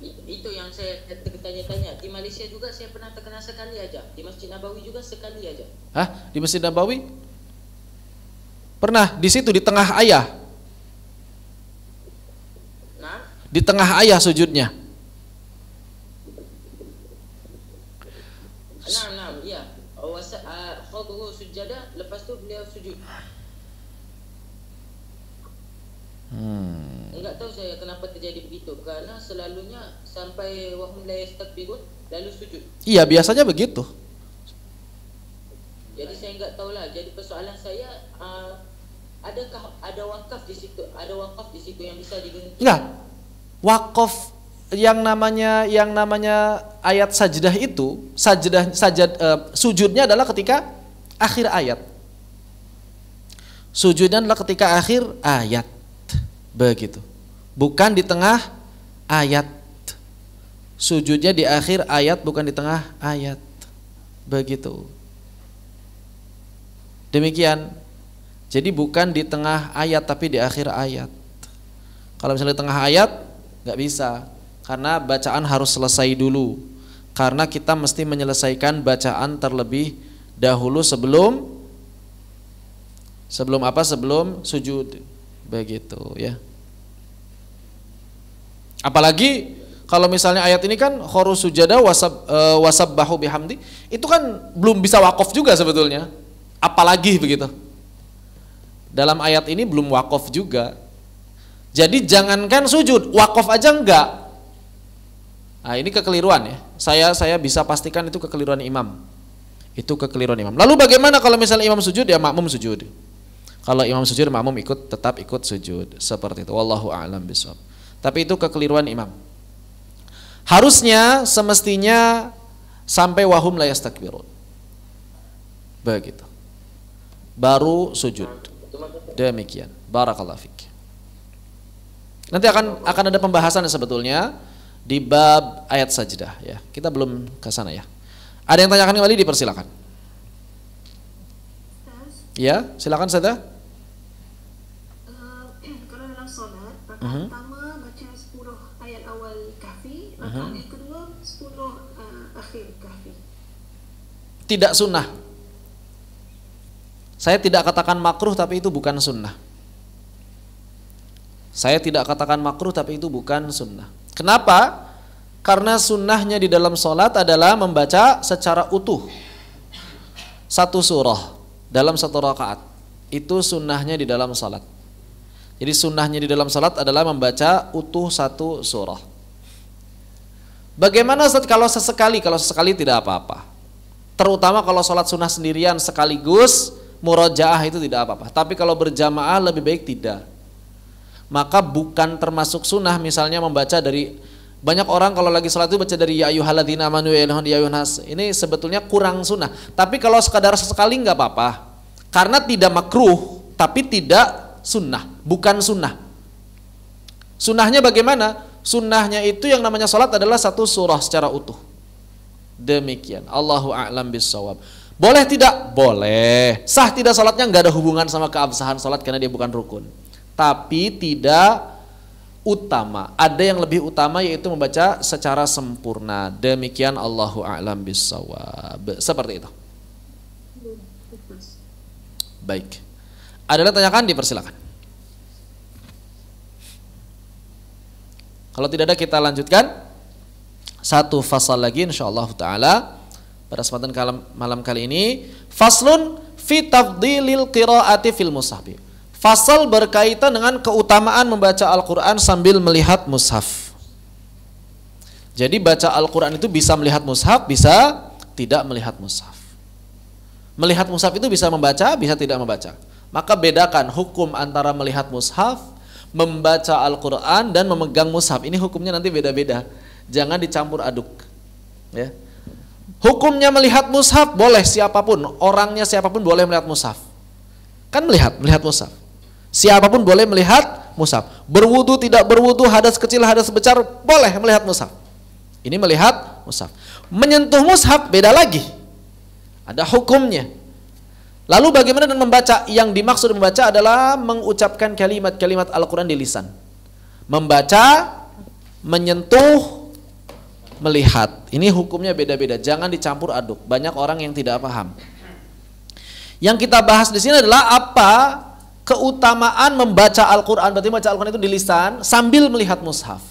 Speaker 3: Itu yang saya tanya-tanya. Di Malaysia juga saya pernah terkena sekali aja. Di Masjid Nabawi juga sekali aja.
Speaker 1: Hah? Di Masjid Nabawi? Pernah di situ di tengah ayah.
Speaker 3: Nah,
Speaker 1: Di tengah ayah sujudnya.
Speaker 3: iya. Qarru sujada, lepas tu beliau sujud. Enggak tahu saya kenapa terjadi begitu, karena selalunya sampai wahum la yastakbirun lalu sujud.
Speaker 1: Iya, biasanya begitu.
Speaker 3: Jadi saya enggak tahulah. Jadi persoalan saya, adakah ada wakaf di situ? Ada wakaf di situ yang bisa diganti?
Speaker 1: Enggak. Wakaf yang namanya ayat sajdah itu, sujudnya adalah ketika akhir ayat. Sujudnya adalah ketika akhir ayat. Begitu. Bukan di tengah ayat. Sujudnya di akhir ayat, bukan di tengah ayat. Begitu. Demikian. Jadi bukan di tengah ayat tapi di akhir ayat. Kalau misalnya di tengah ayat nggak bisa, karena bacaan harus selesai dulu. Karena kita mesti menyelesaikan bacaan terlebih dahulu sebelum sujud. Begitu ya. Apalagi kalau misalnya ayat ini kan khoru sujada wasabbahu bihamdi, itu kan belum bisa wakaf juga sebetulnya. Apalagi begitu. Dalam ayat ini belum wakaf juga. Jadi jangankan sujud, wakaf aja enggak. Nah, ini kekeliruan ya. Saya bisa pastikan itu kekeliruan imam. Itu kekeliruan imam. Lalu bagaimana kalau misalnya imam sujud, ya makmum sujud. Kalau imam sujud, makmum tetap ikut sujud. Seperti itu. Wallahu a'lam bishawab. Tapi itu kekeliruan imam. Harusnya semestinya sampai wahum la yastakbirun. Begitu. Baru sujud. Demikian. Barakallahu fik. Nanti akan ada pembahasan sebetulnya di bab ayat sajdah ya. Kita belum ke sana ya. Ada yang tanyakan kembali, dipersilakan. Ya, silakan saja.
Speaker 5: Kalau dalam solat, rakaat pertama baca 10 ayat awal kahfi, rakaat yang kedua 10 akhir kahfi.
Speaker 1: Tidak sunnah. Saya tidak katakan makruh, tapi itu bukan sunnah. Saya tidak katakan makruh, tapi itu bukan sunnah. Kenapa? Karena sunnahnya di dalam solat adalah membaca secara utuh satu surah dalam satu rakaat. Itu sunnahnya di dalam salat. Jadi sunnahnya di dalam salat adalah membaca utuh satu surah. Bagaimana kalau sesekali? Kalau sesekali tidak apa-apa. Terutama kalau salat sunnah sendirian sekaligus murojaah itu tidak apa-apa. Tapi kalau berjamaah lebih baik tidak. Maka bukan termasuk sunnah misalnya membaca dari, banyak orang kalau lagi salat itu baca dari ya ayyuhalladzina amanu ya ayyuhannas. Ini sebetulnya kurang sunnah. Tapi kalau sekadar sesekali nggak apa-apa. Karena tidak makruh, tapi tidak sunnah, bukan sunnah. Sunnahnya bagaimana? Sunnahnya itu yang namanya salat adalah satu surah secara utuh. Demikian. Allahu a'lam bissawab. Boleh tidak? Boleh. Sah tidak sholatnya? Nggak ada hubungan sama keabsahan sholat karena dia bukan rukun. Tapi tidak utama. Ada yang lebih utama yaitu membaca secara sempurna. Demikian Allahu a'lam bissawab. Seperti itu. Baik. Ada yang tanyakan, dipersilakan. Kalau tidak ada kita lanjutkan satu fasal lagi insyaallah taala pada kesempatan malam kali ini. Faslun fi tafdilil qiraati fil mushaf. Fasal berkaitan dengan keutamaan membaca Al-Qur'an sambil melihat mushaf. Jadi baca Al-Qur'an itu bisa melihat mushaf, bisa tidak melihat mushaf. Melihat mushaf itu bisa membaca, bisa tidak membaca. Maka bedakan hukum antara melihat mushaf, membaca Al-Quran, dan memegang mushaf. Ini hukumnya nanti beda-beda. Jangan dicampur aduk. Ya. Hukumnya melihat mushaf boleh siapapun, orangnya siapapun boleh melihat mushaf. Kan melihat mushaf. Siapapun boleh melihat mushaf. Berwudu, tidak berwudu, hadas kecil, hadas besar, boleh melihat mushaf. Ini melihat mushaf. Menyentuh mushaf beda lagi. Ada hukumnya. Lalu bagaimana dengan membaca? Yang dimaksud membaca adalah mengucapkan kalimat-kalimat Al-Quran di lisan. Membaca, menyentuh, melihat. Ini hukumnya beda-beda. Jangan dicampur aduk. Banyak orang yang tidak paham. Yang kita bahas di sini adalah apa keutamaan membaca Al-Quran. Berarti membaca Al-Quran itu di lisan sambil melihat mushaf.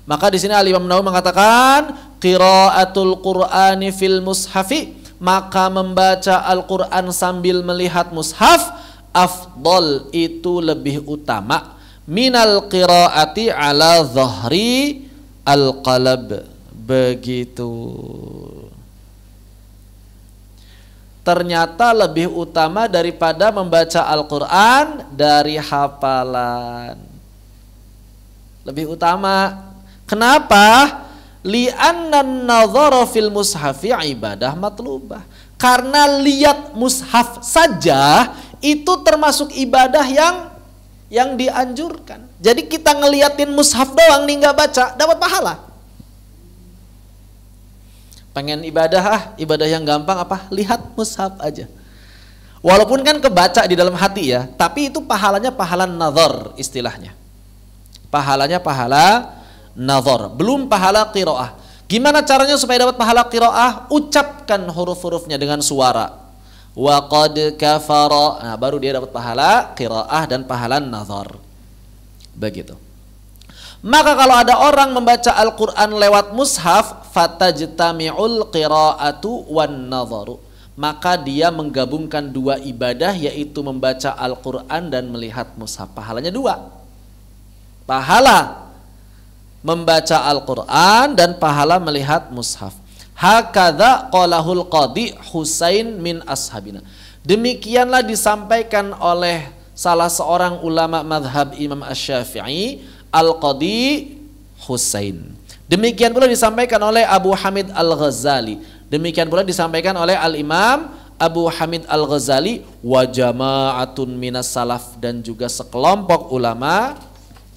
Speaker 1: Maka di sini Al-Imam Nawawi mengatakan qiraatul Qur'ani fil mushafi, maka membaca Al-Quran sambil melihat mushaf afdol, itu lebih utama, minal qiraati ala dhahri al-qalab. Begitu. Ternyata lebih utama daripada membaca Al-Quran dari hafalan. Lebih utama. Kenapa? Li'anna an-nadhara fil mushafi ibadah matlubah. Karena lihat mushaf saja itu termasuk ibadah yang dianjurkan. Jadi kita ngeliatin mushaf doang nih nggak baca, dapat pahala. Pengen ibadah ibadah yang gampang apa? Lihat mushaf aja. Walaupun kan kebaca di dalam hati ya, tapi itu pahalanya pahala nazar istilahnya. Pahalanya pahala nazar, belum pahala qiraah. Gimana caranya supaya dapat pahala qiraah? Ucapkan huruf-hurufnya dengan suara. Wa qad kafara. Nah, baru dia dapat pahala qiraah dan pahala nazar. Begitu. Maka kalau ada orang membaca Al-Quran lewat mushaf, fatajtami'ul qiraatu wan nazaru, maka dia menggabungkan dua ibadah, yaitu membaca Al-Quran dan melihat mushaf. Pahalanya dua. Pahala membaca Al-Quran dan pahala melihat mushaf. Hakadha qalahul qadi Husain min ashabina. Demikianlah disampaikan oleh salah seorang ulama madhab Imam Asy-Syafi'i, Al-Qadi Husain. Demikian pula disampaikan oleh Abu Hamid Al-Ghazali. Demikian pula disampaikan oleh Al-Imam Abu Hamid Al-Ghazali wa jama'atun minas salaf, dan juga sekelompok ulama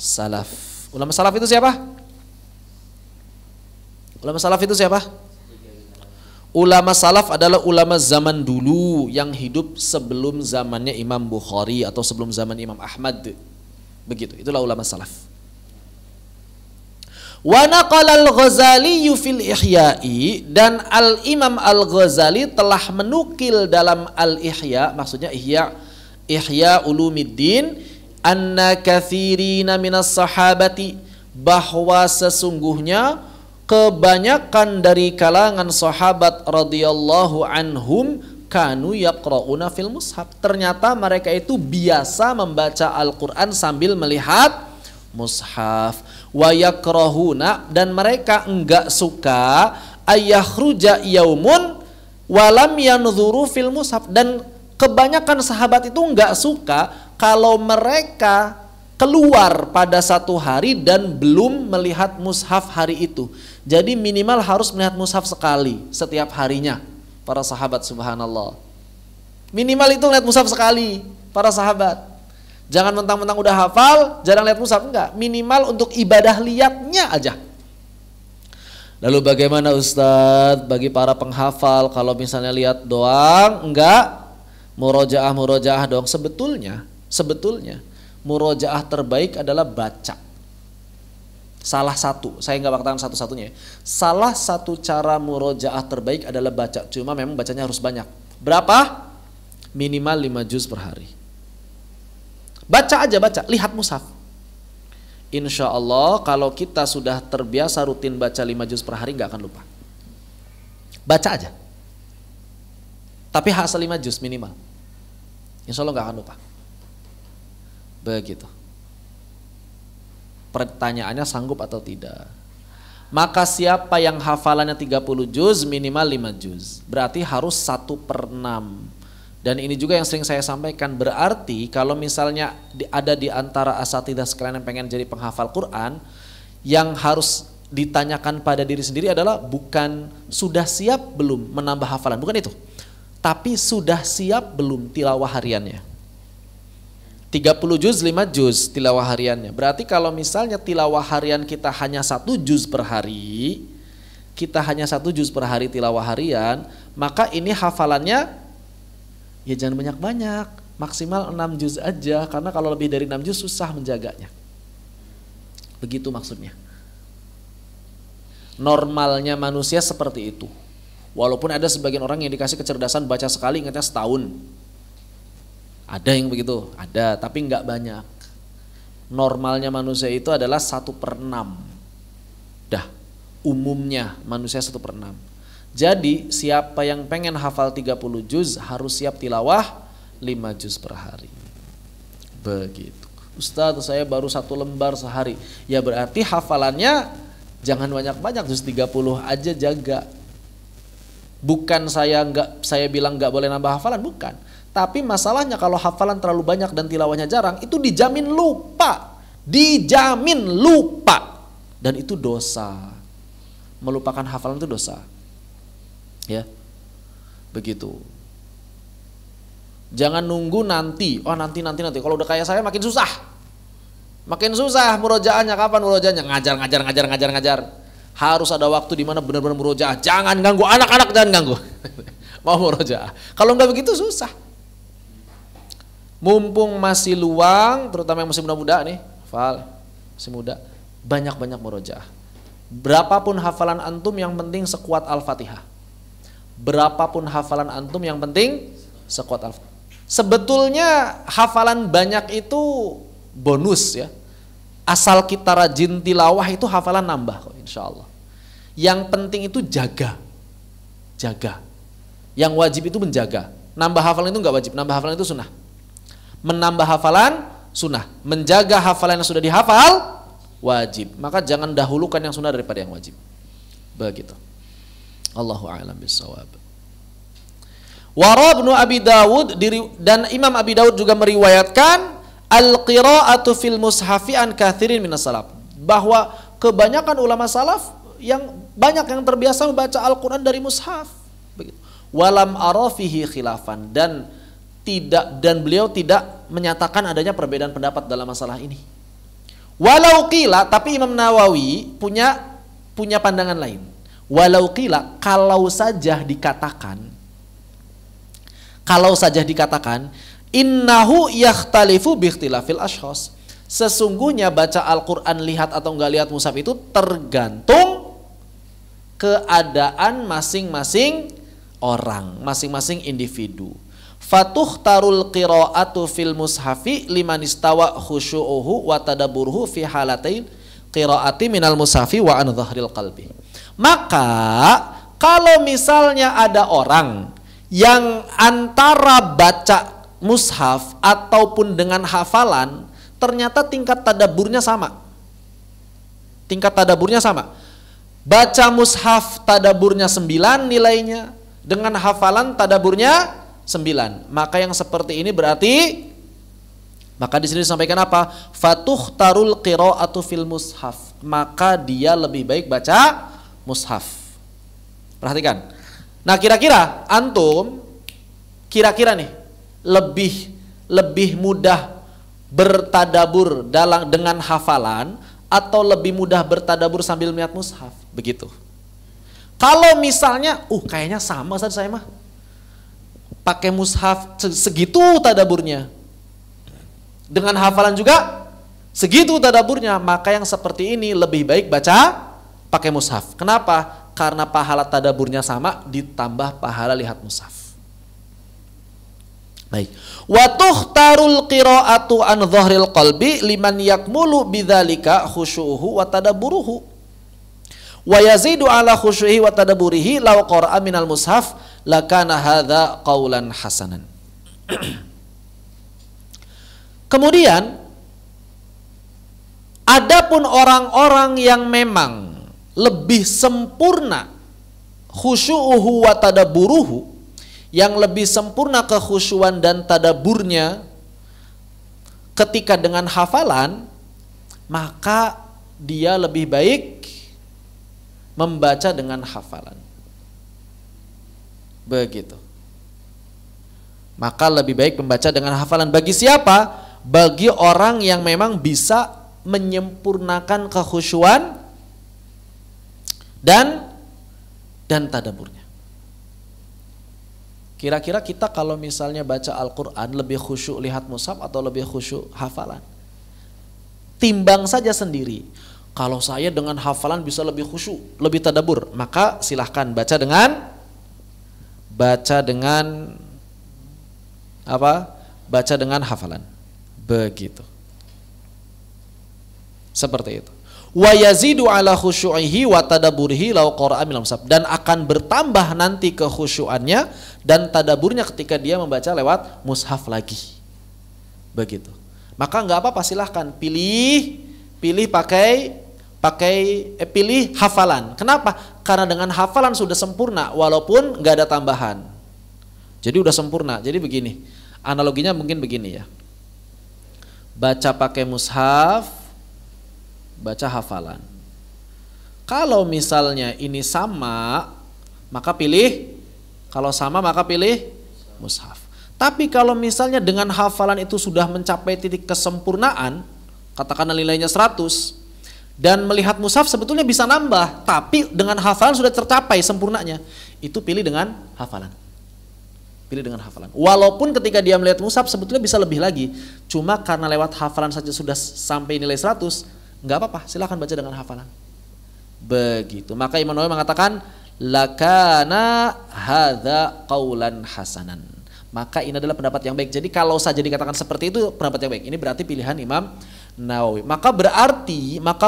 Speaker 1: salaf. Ulama salaf itu siapa? Ulama salaf itu siapa? Ulama salaf adalah ulama zaman dulu yang hidup sebelum zamannya Imam Bukhari atau sebelum zaman Imam Ahmad. Begitu, itulah ulama salaf. Wa naqala al-Ghazali fil Ihya'i, dan Al-Imam Al-Ghazali telah menukil dalam Al-Ihya, maksudnya Ihya Ulumuddin, anna katsirina minas sahabati, bahwa sesungguhnya kebanyakan dari kalangan sahabat radhiyallahu anhum kanu yaqra'una fil mushaf. Ternyata mereka itu biasa membaca Al-Quran sambil melihat mushaf. Wa yakrahuna, dan mereka enggak suka ayakhruja yaumun walam yanzuru fil mushaf, dan kebanyakan sahabat itu enggak suka kalau mereka keluar pada satu hari dan belum melihat mushaf hari itu. Jadi minimal harus melihat mushaf sekali setiap harinya. Para sahabat, subhanallah. Minimal itu lihat mushaf sekali para sahabat. Jangan mentang-mentang udah hafal jarang lihat mushaf, enggak. Minimal untuk ibadah liatnya aja. Lalu bagaimana Ustadz bagi para penghafal kalau misalnya lihat doang enggak murojaah dong? Sebetulnya murojaah terbaik adalah baca. Salah satu, saya nggak katakan satu-satunya. Salah satu cara murojaah terbaik adalah baca. Cuma memang bacanya harus banyak. Berapa? Minimal 5 juz per hari. Baca aja, lihat mushaf. Insya Allah kalau kita sudah terbiasa rutin baca 5 juz per hari nggak akan lupa. Baca aja. Tapi hasil 5 juz minimal. Insya Allah nggak akan lupa. Begitu. Pertanyaannya sanggup atau tidak? Maka siapa yang hafalannya 30 juz minimal 5 juz. Berarti harus 1/6. Dan ini juga yang sering saya sampaikan. Berarti kalau misalnya ada di antara asatidzah sekalian yang pengen jadi penghafal Quran, yang harus ditanyakan pada diri sendiri adalah bukan sudah siap belum menambah hafalan, bukan itu. Tapi sudah siap belum tilawah hariannya. 30 juz 5 juz tilawah hariannya. Berarti kalau misalnya tilawah harian kita hanya 1 juz per hari, tilawah harian, maka ini hafalannya ya jangan banyak-banyak, maksimal 6 juz aja, karena kalau lebih dari 6 juz susah menjaganya. Begitu maksudnya. Normalnya manusia seperti itu. Walaupun ada sebagian orang yang dikasih kecerdasan baca sekali ingatnya setahun. Ada yang begitu, ada, tapi nggak banyak. Normalnya manusia itu adalah 1/6. Dah, umumnya manusia 1/6. Jadi siapa yang pengen hafal 30 juz harus siap tilawah 5 juz per hari. Begitu. Ustadz, saya baru 1 lembar sehari. Ya berarti hafalannya jangan banyak-banyak, juz 30 aja jaga. Bukan saya bilang nggak boleh nambah hafalan, bukan. Tapi masalahnya kalau hafalan terlalu banyak dan tilawahnya jarang, itu dijamin lupa. Dan itu dosa. Melupakan hafalan itu dosa. Ya. Begitu. Jangan nunggu nanti. Oh, nanti. Kalau udah kayak saya makin susah. Murojaahnya kapan murojaahnya? Ngajar. Harus ada waktu di mana benar-benar murojaah. Jangan ganggu anak-anak, jangan ganggu. Mau murojaah. Kalau enggak begitu susah. Mumpung masih luang, terutama yang masih muda-muda nih, masih muda, banyak-banyak murojaah. Berapapun hafalan antum yang penting sekuat Al-Fatihah. Sebetulnya hafalan banyak itu bonus ya. Asal kita rajin tilawah itu hafalan nambah kok insya Allah. Yang penting itu jaga. Yang wajib itu menjaga. Nambah hafalan itu enggak wajib, nambah hafalan itu sunnah. Menambah hafalan sunnah, menjaga hafalan yang sudah dihafal wajib. Maka jangan dahulukan yang sunnah daripada yang wajib. Begitu. Allahu a'lam bissawab. Wara Ibnu Abi Dawud dan Imam Abi Dawud juga meriwayatkan al-qira'atu fil mushafi an katsirin minas salaf, bahwa kebanyakan ulama salaf yang banyak yang terbiasa membaca Al-Qur'an dari mushaf. Begitu. Walam ara fihi khilafan, dan beliau tidak menyatakan adanya perbedaan pendapat dalam masalah ini. Walau qila, tapi Imam Nawawi punya pandangan lain. Walau qila, kalau saja dikatakan innahu yakhtalifu biikhtilafil ashkhas. Sesungguhnya baca Al-Qur'an lihat atau enggak lihat mushaf itu tergantung keadaan masing-masing orang, masing-masing individu. Fatukhtarul qira'atu fil mushafi liman istawa khusyu'uhu wa tadabburuhu fi halatain qira'ati minal mushafi wa an dhahril qalbi. Maka kalau misalnya ada orang yang antara baca mushaf ataupun dengan hafalan ternyata tingkat tadabburnya sama. Baca mushaf tadabburnya 9 nilainya, dengan hafalan tadabburnya 9. Maka yang seperti ini berarti, maka di sini disampaikan apa? Fatukhtarul qira'atu fil mushaf. Maka dia lebih baik baca mushaf. Perhatikan. Nah, kira-kira antum nih lebih mudah bertadabur dengan hafalan atau lebih mudah bertadabur sambil melihat mushaf? Begitu. Kalau misalnya, kayaknya sama Ustaz saya mah. Pakai mushaf segitu tadaburnya. Dengan hafalan juga segitu tadaburnya, maka yang seperti ini lebih baik baca pakai mushaf. Kenapa? Karena pahala tadaburnya sama ditambah pahala lihat mushaf. Baik. Wa tukhtarul qira'atu an dhahril qalbi liman yakmulu bidzalika khusyu'uhu wa tadabburuhu. Wa yazidu ala khusyu'ihi wa tadabburihi law qara'a minal mushaf lakana hadza qaulan hasanan. Kemudian adapun orang-orang yang memang lebih sempurna khusyu'uhu wa tadabburuhu, yang lebih sempurna kekhusyuan dan tadaburnya ketika dengan hafalan, maka dia lebih baik membaca dengan hafalan. Begitu. Maka lebih baik membaca dengan hafalan. Bagi siapa? Bagi orang yang memang bisa menyempurnakan kekhusyuan dan tadaburnya. Kira-kira kita kalau misalnya baca Al-Quran lebih khusyuk lihat mushaf atau lebih khusyuk hafalan? Timbang saja sendiri. Kalau saya dengan hafalan bisa lebih khusyuk, lebih tadabur, maka silahkan baca dengan apa? Baca dengan hafalan. Begitu. Seperti itu. Wa yazidu ala khusyu'ihi wa tadabburihi law qara'a minal mushaf, dan akan bertambah nanti kekhusyuannya dan tadaburnya ketika dia membaca lewat mushaf lagi. Begitu. Maka enggak apa-apa, silahkan pilih hafalan. Kenapa? Karena dengan hafalan sudah sempurna walaupun enggak ada tambahan. Jadi udah sempurna. Jadi begini. Analoginya mungkin begini ya. Baca pakai mushaf, baca hafalan. Kalau misalnya ini sama, maka pilih mushaf. Tapi kalau misalnya dengan hafalan itu sudah mencapai titik kesempurnaan, katakanlah nilainya 100, dan melihat mushaf sebetulnya bisa nambah, tapi dengan hafalan sudah tercapai sempurnanya, itu pilih dengan hafalan. Pilih dengan hafalan. Walaupun ketika dia melihat mushaf sebetulnya bisa lebih lagi, cuma karena lewat hafalan saja sudah sampai nilai 100, enggak apa-apa, silakan baca dengan hafalan. Begitu. Maka Imam Nawawi mengatakan lakana hadza qaulan hasanan. Maka ini adalah pendapat yang baik. Jadi kalau saja dikatakan seperti itu pendapat yang baik. Ini berarti pilihan Imam Nawawi. Maka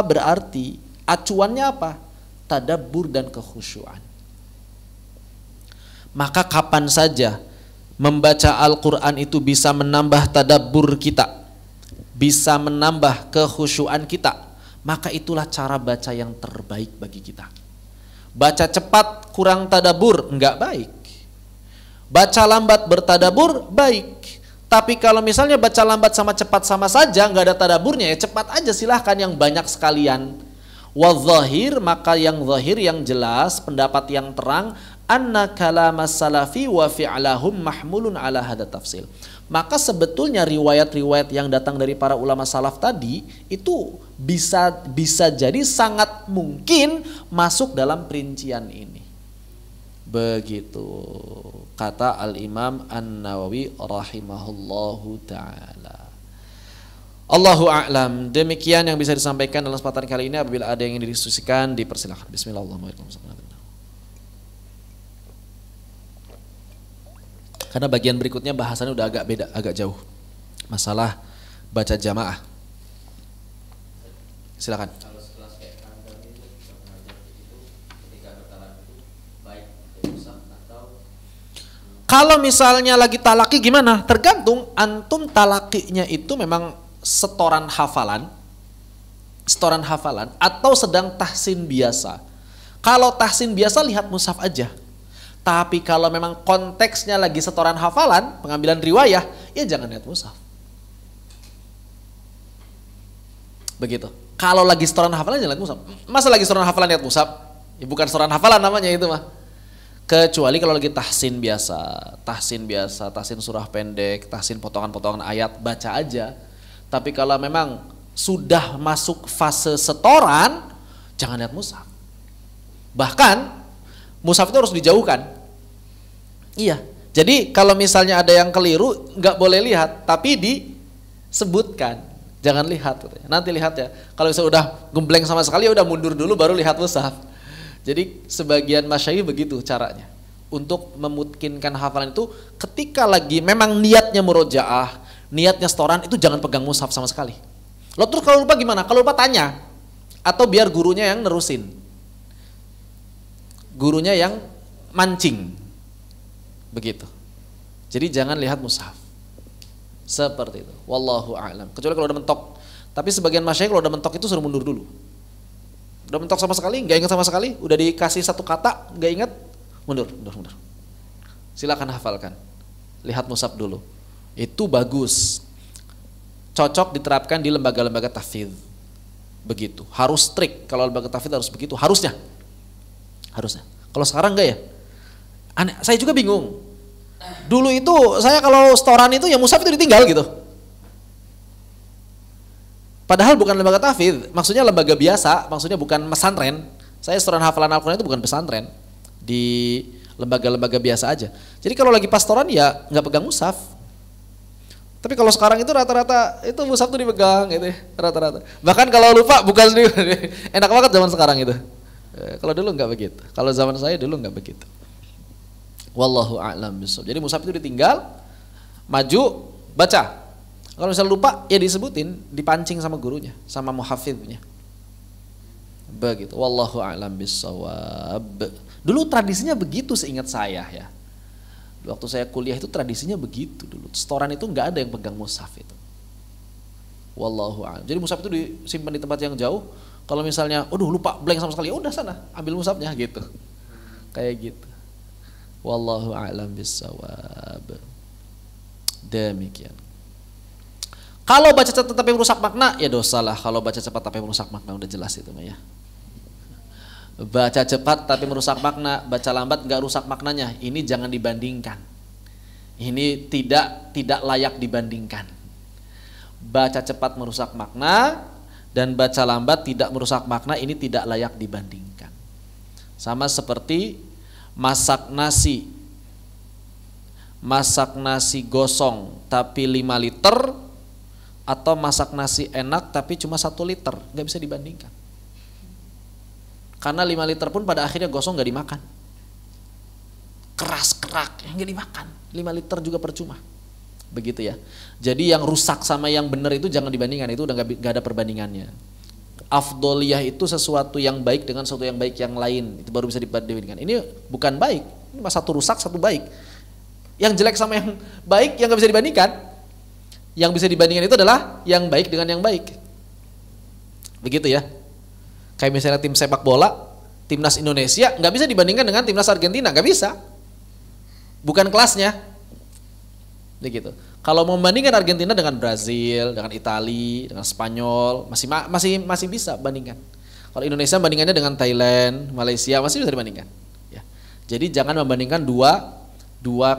Speaker 1: berarti acuannya apa? Tadabbur dan kekhusyuan. Maka kapan saja membaca Al-Qur'an itu bisa menambah tadabbur kita, bisa menambah kekhusyuan kita, maka itulah cara baca yang terbaik bagi kita. Baca cepat kurang tadabbur enggak baik. Baca lambat bertadabbur baik. Tapi kalau misalnya baca lambat sama cepat sama saja enggak ada tadaburnya, ya cepat aja silahkan yang banyak sekalian. Wadh-dhahir, maka yang zahir yang jelas, pendapat yang terang, anna kalamas salafi wa fi'lahum mahmulun ala hadha tafsil. Maka sebetulnya riwayat-riwayat yang datang dari para ulama salaf tadi itu bisa jadi sangat mungkin masuk dalam perincian ini. Begitu kata Al-Imam An-Nawawi rahimahullahu ta'ala. Allahu a'lam. Demikian yang bisa disampaikan dalam kesempatan kali ini. Apabila ada yang ingin didiskusikan, dipersilakan. Bismillahirrahmanirrahim. Karena bagian berikutnya bahasannya udah agak beda, agak jauh. Masalah baca jamaah. Silakan. Kalau misalnya lagi talaki gimana? Tergantung antum talakinya itu memang setoran hafalan atau sedang tahsin biasa. Kalau tahsin biasa lihat mushaf aja. Tapi kalau memang konteksnya lagi setoran hafalan, pengambilan riwayah, ya jangan lihat mushaf. Begitu. Kalau lagi setoran hafalan jangan lihat mushaf. Masa lagi setoran hafalan lihat mushaf? Ya bukan setoran hafalan namanya itu mah. Kecuali kalau lagi tahsin biasa, tahsin surah pendek, tahsin potongan-potongan ayat, baca aja. Tapi kalau memang sudah masuk fase setoran, jangan lihat mushaf. Bahkan mushaf itu harus dijauhkan. Iya. Jadi kalau misalnya ada yang keliru, nggak boleh lihat, tapi disebutkan. Jangan lihat. Nanti lihat ya. Kalau misalnya udah gembleng sama sekali, ya udah mundur dulu baru lihat mushaf. Jadi sebagian masyayikh begitu caranya. Untuk memungkinkan hafalan itu, ketika lagi memang niatnya murojaah, niatnya setoran, itu jangan pegang mushaf sama sekali. Lo terus kalau lupa gimana? Kalau lupa tanya. Atau biar gurunya yang nerusin. Gurunya yang mancing. Begitu. Jadi jangan lihat mushaf. Seperti itu. Wallahu a'lam. Kecuali kalau udah mentok. Tapi sebagian masyayikh kalau udah mentok itu suruh mundur dulu. Udah mentok sama sekali, nggak ingat sama sekali, udah dikasih satu kata, nggak ingat, mundur. Silakan hafalkan. Lihat mushaf dulu. Itu bagus. Cocok diterapkan di lembaga-lembaga tahfidz. Begitu, harus strict. Kalau lembaga tahfidz harus begitu, harusnya. Kalau sekarang enggak ya? Aneh, saya juga bingung. Dulu itu saya kalau setoran itu ya mushaf itu ditinggal gitu. Padahal bukan lembaga tahfidz, maksudnya lembaga biasa, maksudnya bukan pesantren. Saya setoran hafalan Al-Qur'an itu bukan pesantren, di lembaga-lembaga biasa aja. Jadi kalau lagi pas setoran ya nggak pegang mushaf. Tapi kalau sekarang itu rata-rata itu mushaf tuh dipegang gitu ya, rata-rata. Bahkan kalau lupa bukan sendiri. Enak banget zaman sekarang itu. Kalau dulu nggak begitu. Kalau zaman saya dulu nggak begitu. Wallahu a'lam bishawab. Jadi mushaf itu ditinggal, maju, baca. Kalau misalnya lupa ya disebutin, dipancing sama gurunya, sama muhafiznya. Begitu. Wallahu a'lam bishawab. Dulu tradisinya begitu seingat saya ya. Waktu saya kuliah itu tradisinya begitu dulu. Setoran itu nggak ada yang pegang mushaf itu. Wallahu a'lam. Jadi mushaf itu disimpan di tempat yang jauh. Kalau misalnya, lupa blank sama sekali, udah sana ambil mushafnya gitu. Kayak gitu. Wallahu a'lam bishawab. Demikian. Kalau baca cepat tapi merusak makna, ya dosalah. Kalau baca cepat tapi merusak makna udah jelas itu mah ya. Baca cepat tapi merusak makna, baca lambat nggak rusak maknanya. Ini jangan dibandingkan. Ini tidak layak dibandingkan. Baca cepat merusak makna dan baca lambat tidak merusak makna, ini tidak layak dibandingkan. Sama seperti masak nasi gosong tapi 5 liter atau masak nasi enak tapi cuma 1 liter, nggak bisa dibandingkan. Karena 5 liter pun pada akhirnya gosong gak dimakan. Keras kerak nggak dimakan. 5 liter juga percuma. Begitu ya. Jadi yang rusak sama yang benar itu jangan dibandingkan. Itu udah gak ada perbandingannya. Afdoliyah itu sesuatu yang baik dengan sesuatu yang baik yang lain. Itu baru bisa dibandingkan. Ini bukan baik. Ini satu rusak, satu baik. Yang jelek sama yang baik yang gak bisa dibandingkan. Yang bisa dibandingkan itu adalah yang baik dengan yang baik. Begitu ya. Kayak misalnya tim sepak bola, timnas Indonesia nggak bisa dibandingkan dengan timnas Argentina, nggak bisa, bukan kelasnya, begitu. Kalau mau membandingkan Argentina dengan Brazil, dengan Italia, dengan Spanyol, masih bisa bandingkan. Kalau Indonesia bandingannya dengan Thailand, Malaysia masih bisa dibandingkan. Ya. Jadi jangan membandingkan dua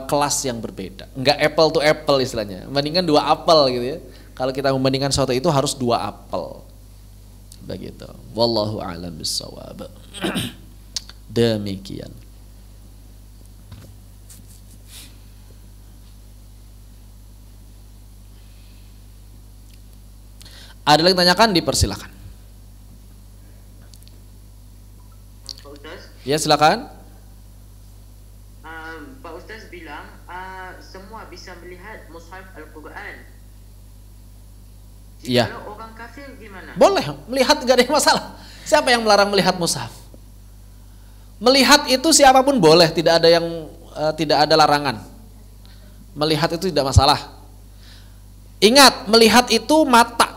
Speaker 1: kelas yang berbeda, nggak apple to apple istilahnya, membandingkan 2 apel gitu ya. Kalau kita membandingkan sesuatu itu harus 2 apel. Begitu. Wallahu a'lam bishawab. Demikian. Ada lagi tanyakan, dipersilakan.
Speaker 6: Pak Ustaz?
Speaker 1: Ya, silakan.
Speaker 6: Pak Ustaz bilang semua bisa melihat mushaf Al-Quran.
Speaker 1: Iya.
Speaker 6: Kalau orang kafir gimana?
Speaker 1: Boleh, melihat gak ada yang masalah. Siapa yang melarang melihat mushaf? Melihat itu siapapun boleh, tidak ada larangan. Melihat itu tidak masalah. Ingat, melihat itu mata,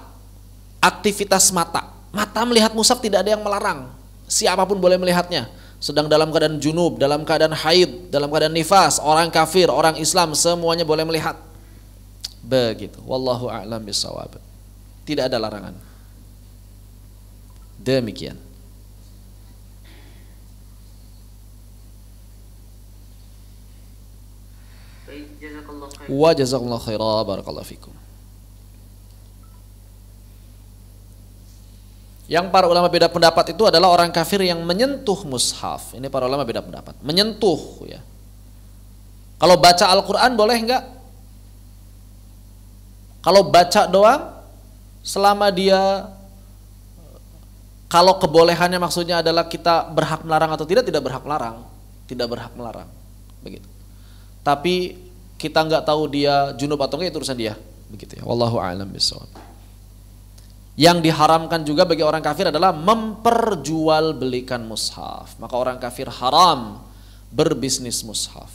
Speaker 1: aktivitas mata. Mata melihat mushaf tidak ada yang melarang. Siapapun boleh melihatnya. Sedang dalam keadaan junub, dalam keadaan haid, dalam keadaan nifas, orang kafir, orang Islam, semuanya boleh melihat. Begitu. Wallahu a'lam bishawab. Tidak ada larangan. Demikian.
Speaker 6: Baik, jazakallahu khair.
Speaker 1: Wa jazakallahu khairan, barakallahu fikum. Yang para ulama beda pendapat itu adalah orang kafir yang menyentuh mushaf. Ini para ulama beda pendapat. Menyentuh ya. Kalau baca Al-Quran boleh enggak? Kalau baca doang, selama dia, kalau kebolehannya maksudnya adalah kita berhak melarang atau tidak berhak melarang. Tidak berhak melarang. Begitu. Tapi kita enggak tahu dia junub atau enggak, itu urusan dia. Begitu ya. Wallahu a'lam bishawab. Yang diharamkan juga bagi orang kafir adalah memperjualbelikan mushaf. Maka orang kafir haram berbisnis mushaf.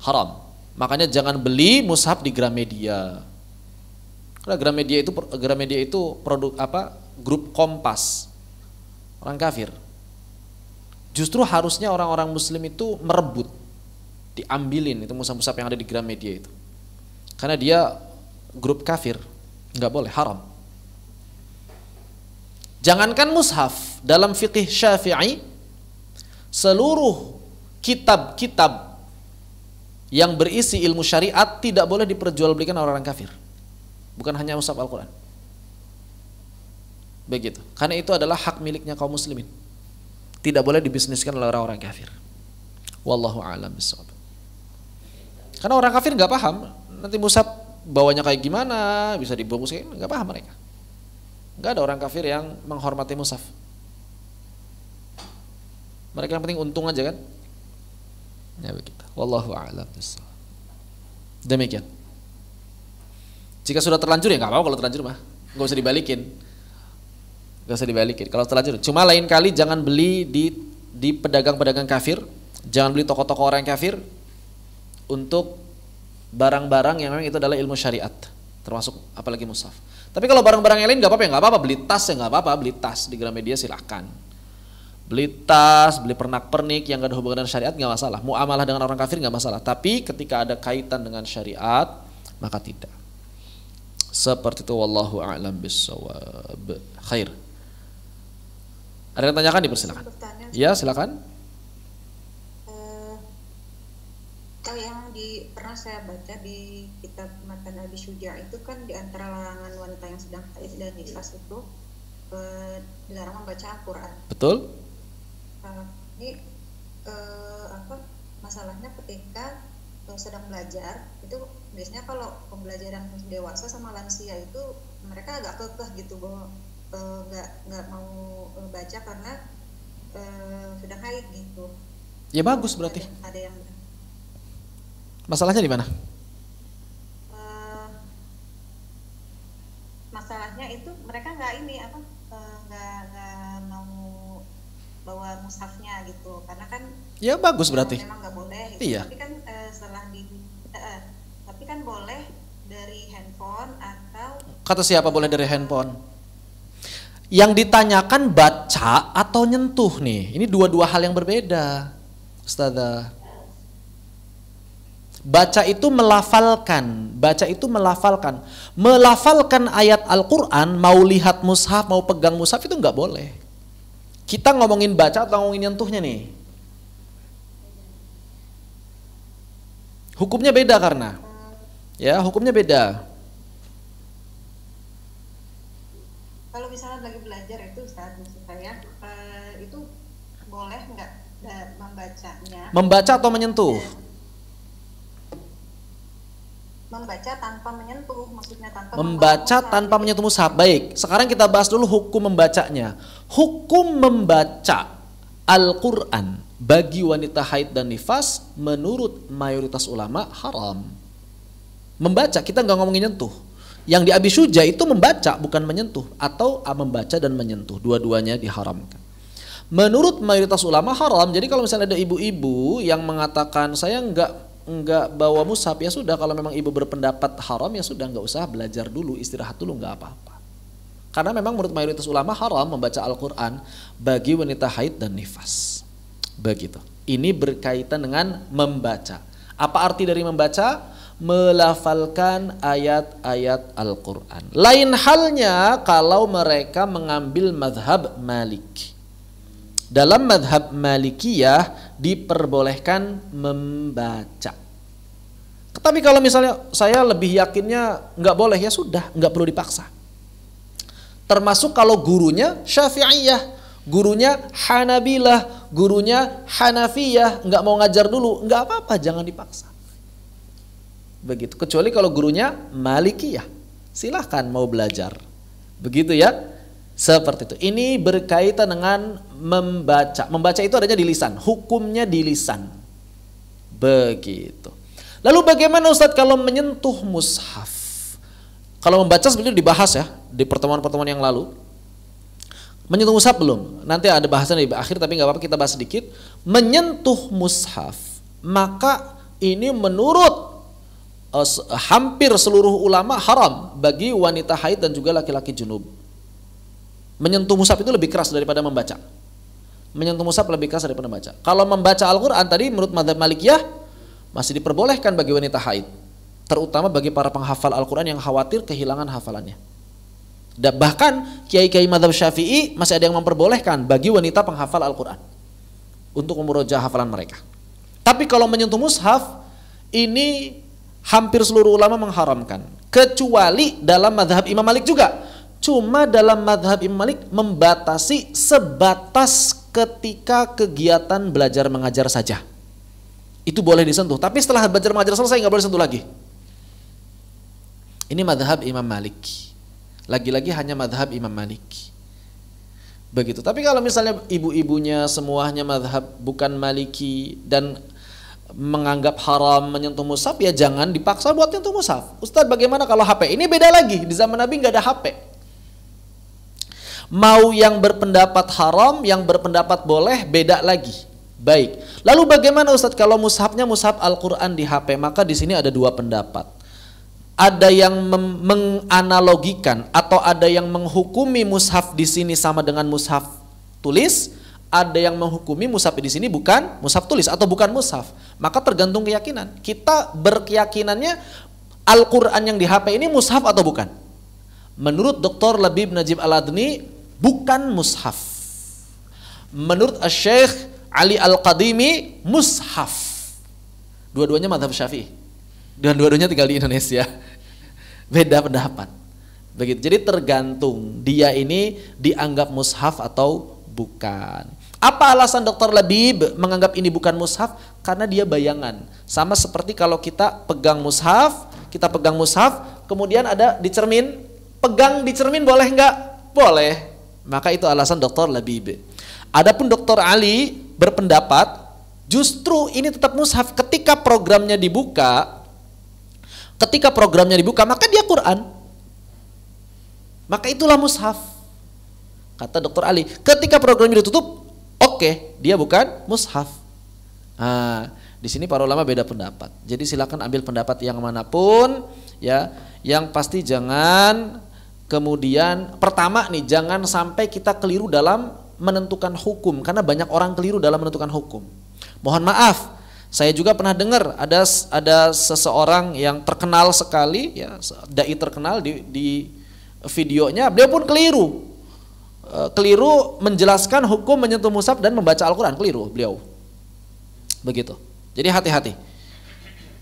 Speaker 1: Haram. Makanya jangan beli mushaf di Gramedia. Karena Gramedia itu produk apa? Grup Kompas. Orang kafir. Justru harusnya orang-orang muslim itu merebut, diambilin itu mushaf-mushaf yang ada di Gramedia itu. Karena dia grup kafir, nggak boleh, haram. Jangankan mushaf, dalam fikih Syafi'i seluruh kitab-kitab yang berisi ilmu syariat tidak boleh diperjualbelikan oleh orang kafir. Bukan hanya mushaf Al-Quran. Begitu. Karena itu adalah hak miliknya kaum muslimin. Tidak boleh dibisniskan oleh orang-orang kafir. Wallahu a'lam bishawab. Karena orang kafir nggak paham nanti mushaf bawanya kayak gimana, bisa dibungkus kayak nggak paham mereka. Nggak ada orang kafir yang menghormati mushaf. Mereka yang penting untung aja kan. Ya begitu. Wallahu a'lam bishawab. Demikian. Jika sudah terlanjur ya nggak apa-apa, kalau terlanjur mah nggak usah dibalikin. Nggak usah dibalikin. Kalau terlanjur, cuma lain kali jangan beli di pedagang-pedagang kafir, jangan beli toko-toko orang kafir untuk barang-barang yang memang itu adalah ilmu syariat, termasuk apalagi mushaf. Tapi kalau barang-barang yang lain nggak apa-apa, ya nggak apa-apa, beli tas ya nggak apa-apa, beli tas di Gramedia silahkan. Beli tas, beli pernak-pernik yang gak ada hubungan dengan syariat nggak masalah. Muamalah dengan orang kafir nggak masalah. Tapi ketika ada kaitan dengan syariat maka tidak. Seperti itu, wallahu a'lam bishawab. Khair. Ada yang tanyakan, dipersilakan. Ya silakan.
Speaker 7: Kalau yang pernah saya baca di kitab Matan Abi Syuja itu kan di antara larangan wanita yang sedang haid dan nifas itu dilarang membaca Al-Quran. Betul. Ini masalahnya ketika sedang belajar itu biasanya kalau pembelajaran dewasa sama lansia itu mereka agak kekeh gitu bahwa nggak mau baca karena sedang haid gitu.
Speaker 1: Ya bagus berarti.
Speaker 7: Ada yang
Speaker 1: masalahnya di mana?
Speaker 7: Masalahnya itu mereka nggak mau bawa mushafnya gitu karena kan
Speaker 1: ya bagus berarti
Speaker 7: memang nggak boleh gitu.
Speaker 1: Iya.
Speaker 7: Tapi kan tapi kan boleh dari handphone atau
Speaker 1: kata siapa boleh dari handphone? Yang ditanyakan baca atau nyentuh nih, ini dua hal yang berbeda, Ustazah. Baca itu melafalkan, melafalkan ayat Al-Quran, mau lihat mushaf, mau pegang mushaf itu nggak boleh. Kita ngomongin baca atau ngomongin nyentuhnya nih? Hukumnya beda karena, ya hukumnya beda.
Speaker 7: Kalau misalnya lagi belajar itu Ustaz, maksud saya itu boleh nggak membacanya?
Speaker 1: Membaca atau menyentuh?
Speaker 7: Membaca tanpa menyentuh, maksudnya
Speaker 1: membaca tanpa menyentuh mushaf. Baik, sekarang kita bahas dulu hukum membacanya. Hukum membaca Al-Quran bagi wanita haid dan nifas menurut mayoritas ulama haram. Membaca, kita nggak ngomongin nyentuh. Yang di Abi Syuja itu membaca bukan menyentuh, atau membaca dan menyentuh, dua-duanya diharamkan. Menurut mayoritas ulama haram. Jadi kalau misalnya ada ibu-ibu yang mengatakan saya nggak bawa mushaf, ya sudah, kalau memang ibu berpendapat haram ya sudah, nggak usah belajar dulu, istirahat dulu, nggak apa-apa. Karena memang menurut mayoritas ulama haram membaca Al-Quran bagi wanita haid dan nifas. Begitu. Ini berkaitan dengan membaca. Apa arti dari membaca? Melafalkan ayat-ayat Al-Quran. Lain halnya kalau mereka mengambil madhab Malik. Dalam madhab Malikiyah diperbolehkan membaca. Tapi kalau misalnya saya lebih yakinnya nggak boleh, ya sudah, nggak perlu dipaksa. Termasuk kalau gurunya Syafi'iyah, gurunya Hanabilah, gurunya Hanafiyah, nggak mau ngajar dulu, nggak apa-apa, jangan dipaksa. Begitu. Kecuali kalau gurunya Malikiyah, silahkan mau belajar. Begitu ya. Seperti itu. Ini berkaitan dengan membaca. Membaca itu adanya di lisan, hukumnya di lisan. Begitu. Lalu bagaimana Ustadz kalau menyentuh mushaf? Kalau membaca sebenarnya dibahas ya di pertemuan-pertemuan yang lalu. Menyentuh mushaf belum? Nanti ada bahasan di akhir, tapi nggak apa-apa, kita bahas sedikit. Menyentuh mushaf, maka ini menurut hampir seluruh ulama haram bagi wanita haid dan juga laki-laki junub. Menyentuh mushaf itu lebih keras daripada membaca. Menyentuh mushaf lebih keras daripada membaca. Kalau membaca Al-Quran tadi menurut mazhab Malikiyah masih diperbolehkan bagi wanita haid, terutama bagi para penghafal Al-Quran yang khawatir kehilangan hafalannya. Dan bahkan kiai-kiai mazhab Syafi'i masih ada yang memperbolehkan bagi wanita penghafal Al-Quran untuk memurojaah hafalan mereka. Tapi kalau menyentuh mushaf ini hampir seluruh ulama mengharamkan, kecuali dalam mazhab Imam Malik juga. Cuma dalam mazhab Imam Malik membatasi sebatas ketika kegiatan belajar mengajar saja. Itu boleh disentuh, tapi setelah belajar mengajar selesai nggak boleh sentuh lagi. Ini mazhab Imam Malik. Lagi-lagi hanya mazhab Imam Malik. Begitu. Tapi kalau misalnya ibu-ibunya semuanya mazhab bukan Maliki dan menganggap haram menyentuh mushaf, ya jangan dipaksa buat nyentuh mushaf. Ustadz, bagaimana kalau HP? Ini beda lagi. Di zaman Nabi nggak ada HP. Mau yang berpendapat haram, yang berpendapat boleh, beda lagi. Baik. Lalu bagaimana Ustadz kalau mushafnya mushaf Al-Quran di HP? Maka di sini ada dua pendapat. Ada yang menganalogikan atau ada yang menghukumi mushaf di sini sama dengan mushaf tulis. Ada yang menghukumi mushaf di sini bukan mushaf tulis atau bukan mushaf. Maka tergantung keyakinan. Kita berkeyakinannya Al-Quran yang di HP ini mushaf atau bukan? Menurut Dr. Labib Najib Al-Adni bukan mushaf. Menurut Syekh Ali Al-Qadimi mushaf. Dua-duanya mazhab Syafi'i. Dan dua-duanya tinggal di Indonesia. Beda pendapat. Begitu. Jadi tergantung dia ini dianggap mushaf atau bukan. Apa alasan Dr. Labib menganggap ini bukan mushaf? Karena dia bayangan. Sama seperti kalau kita pegang mushaf, kemudian ada di cermin, pegang di cermin boleh nggak? Boleh. Maka itu alasan Dr. Labib. Adapun Dr. Ali berpendapat justru ini tetap mushaf. Ketika programnya dibuka maka dia Quran. Maka itulah mushaf. Kata Dr. Ali, ketika programnya ditutup, oke, dia bukan mushaf. Di sini para ulama beda pendapat. Jadi silakan ambil pendapat yang manapun, ya. Yang pasti jangan kemudian pertama nih, jangan sampai kita keliru dalam menentukan hukum, karena banyak orang keliru dalam menentukan hukum. Mohon maaf, saya juga pernah dengar ada seseorang yang terkenal sekali, ya, dai terkenal di videonya, beliau pun keliru menjelaskan hukum menyentuh mushaf dan membaca Al-Quran, keliru beliau. Begitu. Jadi hati-hati.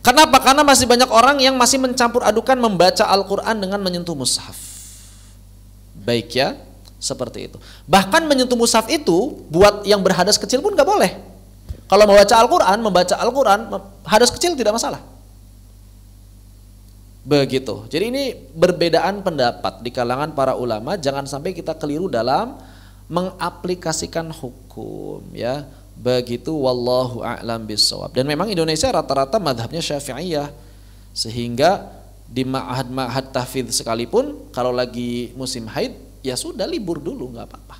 Speaker 1: Kenapa? Karena masih banyak orang yang masih mencampur adukan membaca Al-Quran dengan menyentuh mushaf. Baik ya, seperti itu. Bahkan menyentuh mushaf itu buat yang berhadas kecil pun gak boleh. Kalau membaca Al-Quran, hadas kecil tidak masalah. Begitu. Jadi ini berbedaan pendapat di kalangan para ulama. Jangan sampai kita keliru dalam mengaplikasikan hukum, ya. Begitu, wallahu a'lam bissawab. Dan memang Indonesia rata-rata madhabnya Syafi'iyah, sehingga di ma'had tahfidz sekalipun kalau lagi musim haid ya sudah libur dulu, nggak apa-apa.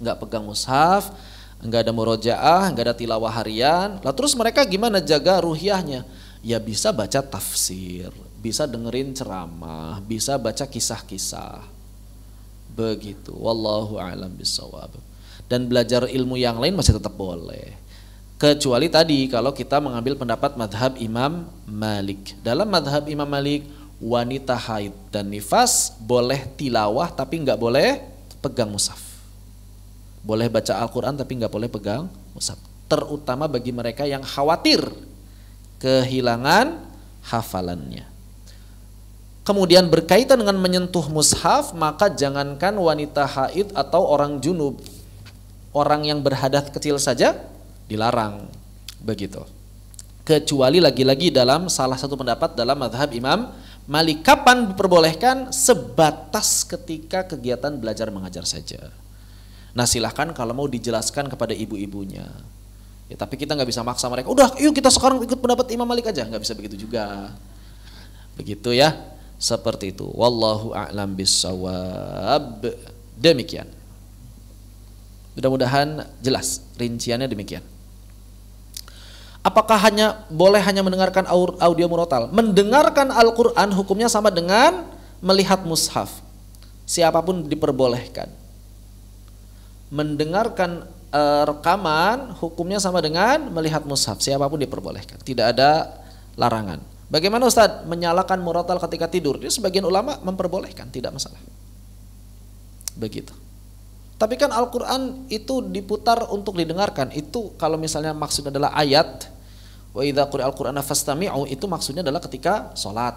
Speaker 1: Nggak pegang mushaf, nggak ada murojaah, nggak ada tilawah harian. Lah terus mereka gimana jaga ruhiyahnya? Ya bisa baca tafsir, bisa dengerin ceramah, bisa baca kisah-kisah. Begitu. Wallahu a'lam bissawab. Dan belajar ilmu yang lain masih tetap boleh. Kecuali tadi kalau kita mengambil pendapat madhab Imam Malik. Dalam madhab Imam Malik, wanita haid dan nifas boleh tilawah tapi nggak boleh pegang mushaf. Boleh baca Al-Quran tapi nggak boleh pegang mushaf. Terutama bagi mereka yang khawatir kehilangan hafalannya. kemudian berkaitan dengan menyentuh mushaf, maka jangankan wanita haid atau orang junub, orang yang berhadas kecil saja dilarang. Begitu. Kecuali lagi-lagi dalam salah satu pendapat dalam mazhab Imam Malik, kapan diperbolehkan? Sebatas ketika kegiatan belajar mengajar saja. Nah silahkan kalau mau dijelaskan kepada ibu-ibunya. Ya, tapi kita nggak bisa maksa mereka. Udah, yuk kita sekarang ikut pendapat Imam Malik aja. Nggak bisa begitu juga. Begitu ya, seperti itu. Wallahu a'lam bissawab. Demikian. Mudah-mudahan jelas rinciannya demikian. Apakah boleh hanya mendengarkan audio murotal? Mendengarkan Al-Quran hukumnya sama dengan melihat mushaf. Siapapun diperbolehkan. Mendengarkan rekaman hukumnya sama dengan melihat mushaf. Siapapun diperbolehkan. Tidak ada larangan. Bagaimana Ustadz menyalakan murotal ketika tidur? Dia sebagian ulama memperbolehkan, tidak masalah. Begitu. Tapi kan Al-Quran itu diputar untuk didengarkan. Itu kalau misalnya maksudnya adalah ayat, wa idza quri'al qur'ana fastami'u, itu maksudnya adalah ketika sholat.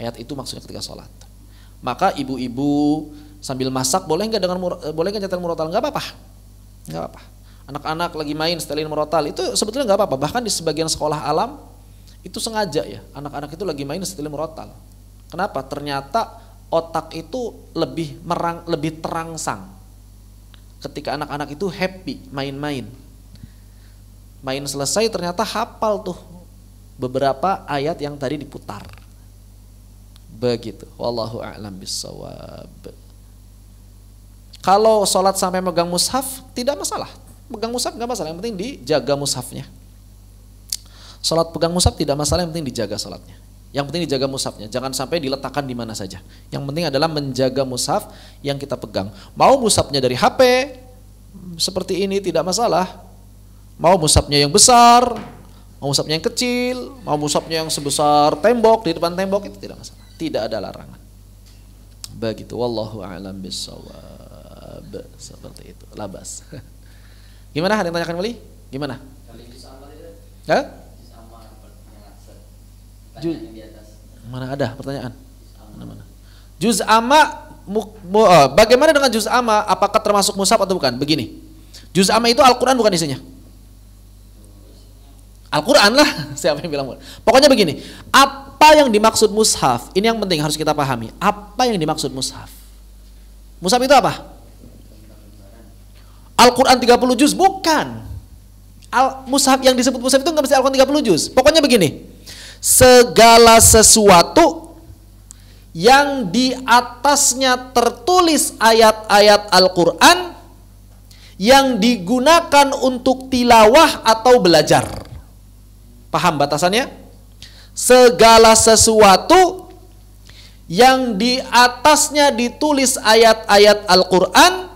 Speaker 1: Ayat itu maksudnya ketika sholat. Maka ibu-ibu sambil masak boleh nggak nyetel murotal? Nggak apa-apa. Nggak apa-apa. Anak-anak lagi main setelin murotal itu sebetulnya nggak apa-apa. Bahkan di sebagian sekolah alam itu sengaja ya. Anak-anak itu lagi main setelin murotal. Kenapa? Ternyata otak itu lebih terangsang ketika anak-anak itu happy main-main. Main selesai ternyata hafal tuh beberapa ayat yang tadi diputar. Begitu. Wallahu a'lam bissawab. Kalau sholat sampai megang mushaf tidak masalah. Pegang mushaf nggak masalah, yang penting dijaga mushafnya. Sholat pegang mushaf tidak masalah, yang penting dijaga sholatnya. Yang penting dijaga mushafnya, jangan sampai diletakkan di mana saja. Yang penting adalah menjaga mushaf yang kita pegang. Mau mushafnya dari HP seperti ini tidak masalah. Mau mushafnya yang besar, mau mushafnya yang kecil, mau mushafnya yang sebesar tembok, di depan tembok, itu tidak masalah. Tidak ada larangan. Begitu. Wallahu a'lam bissawab. Seperti itu. Labas. Gimana? Ada yang tanyakan kembali? Gimana? Hah? Mana ada pertanyaan? Mana? Juz amma, bagaimana dengan juz amma? Apakah termasuk mushaf atau bukan? Begini. Juz amma itu Al-Quran bukan isinya? Al-Quran lah, siapa yang bilang? Pokoknya begini, apa yang dimaksud mushaf? Ini yang penting harus kita pahami. Apa yang dimaksud mushaf? Mushaf itu apa? Al-Quran 30 juz? Bukan. Mushaf yang disebut mushaf itu nggak mesti Al-Quran 30 juz. Pokoknya begini, segala sesuatu yang di atasnya tertulis ayat-ayat Al-Quran yang digunakan untuk tilawah atau belajar. Paham batasannya? Segala sesuatu yang di atasnya ditulis ayat-ayat Al-Quran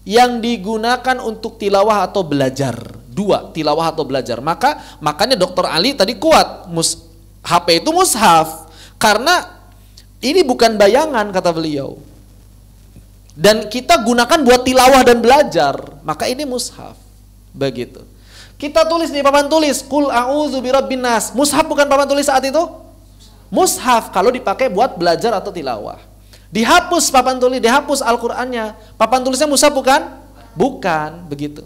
Speaker 1: yang digunakan untuk tilawah atau belajar. Dua, tilawah atau belajar. Makanya Dr. Ali tadi kuat, HP itu mushaf. Karena ini bukan bayangan kata beliau. Dan kita gunakan buat tilawah dan belajar. Maka ini mushaf. Begitu. Kita tulis di papan tulis, Qul a'udzu birabbin nas. Mushaf bukan papan tulis saat itu? Mushaf kalau dipakai buat belajar atau tilawah. Dihapus papan tulis, dihapus Al-Qur'annya. Papan tulisnya mushaf bukan? Bukan, begitu.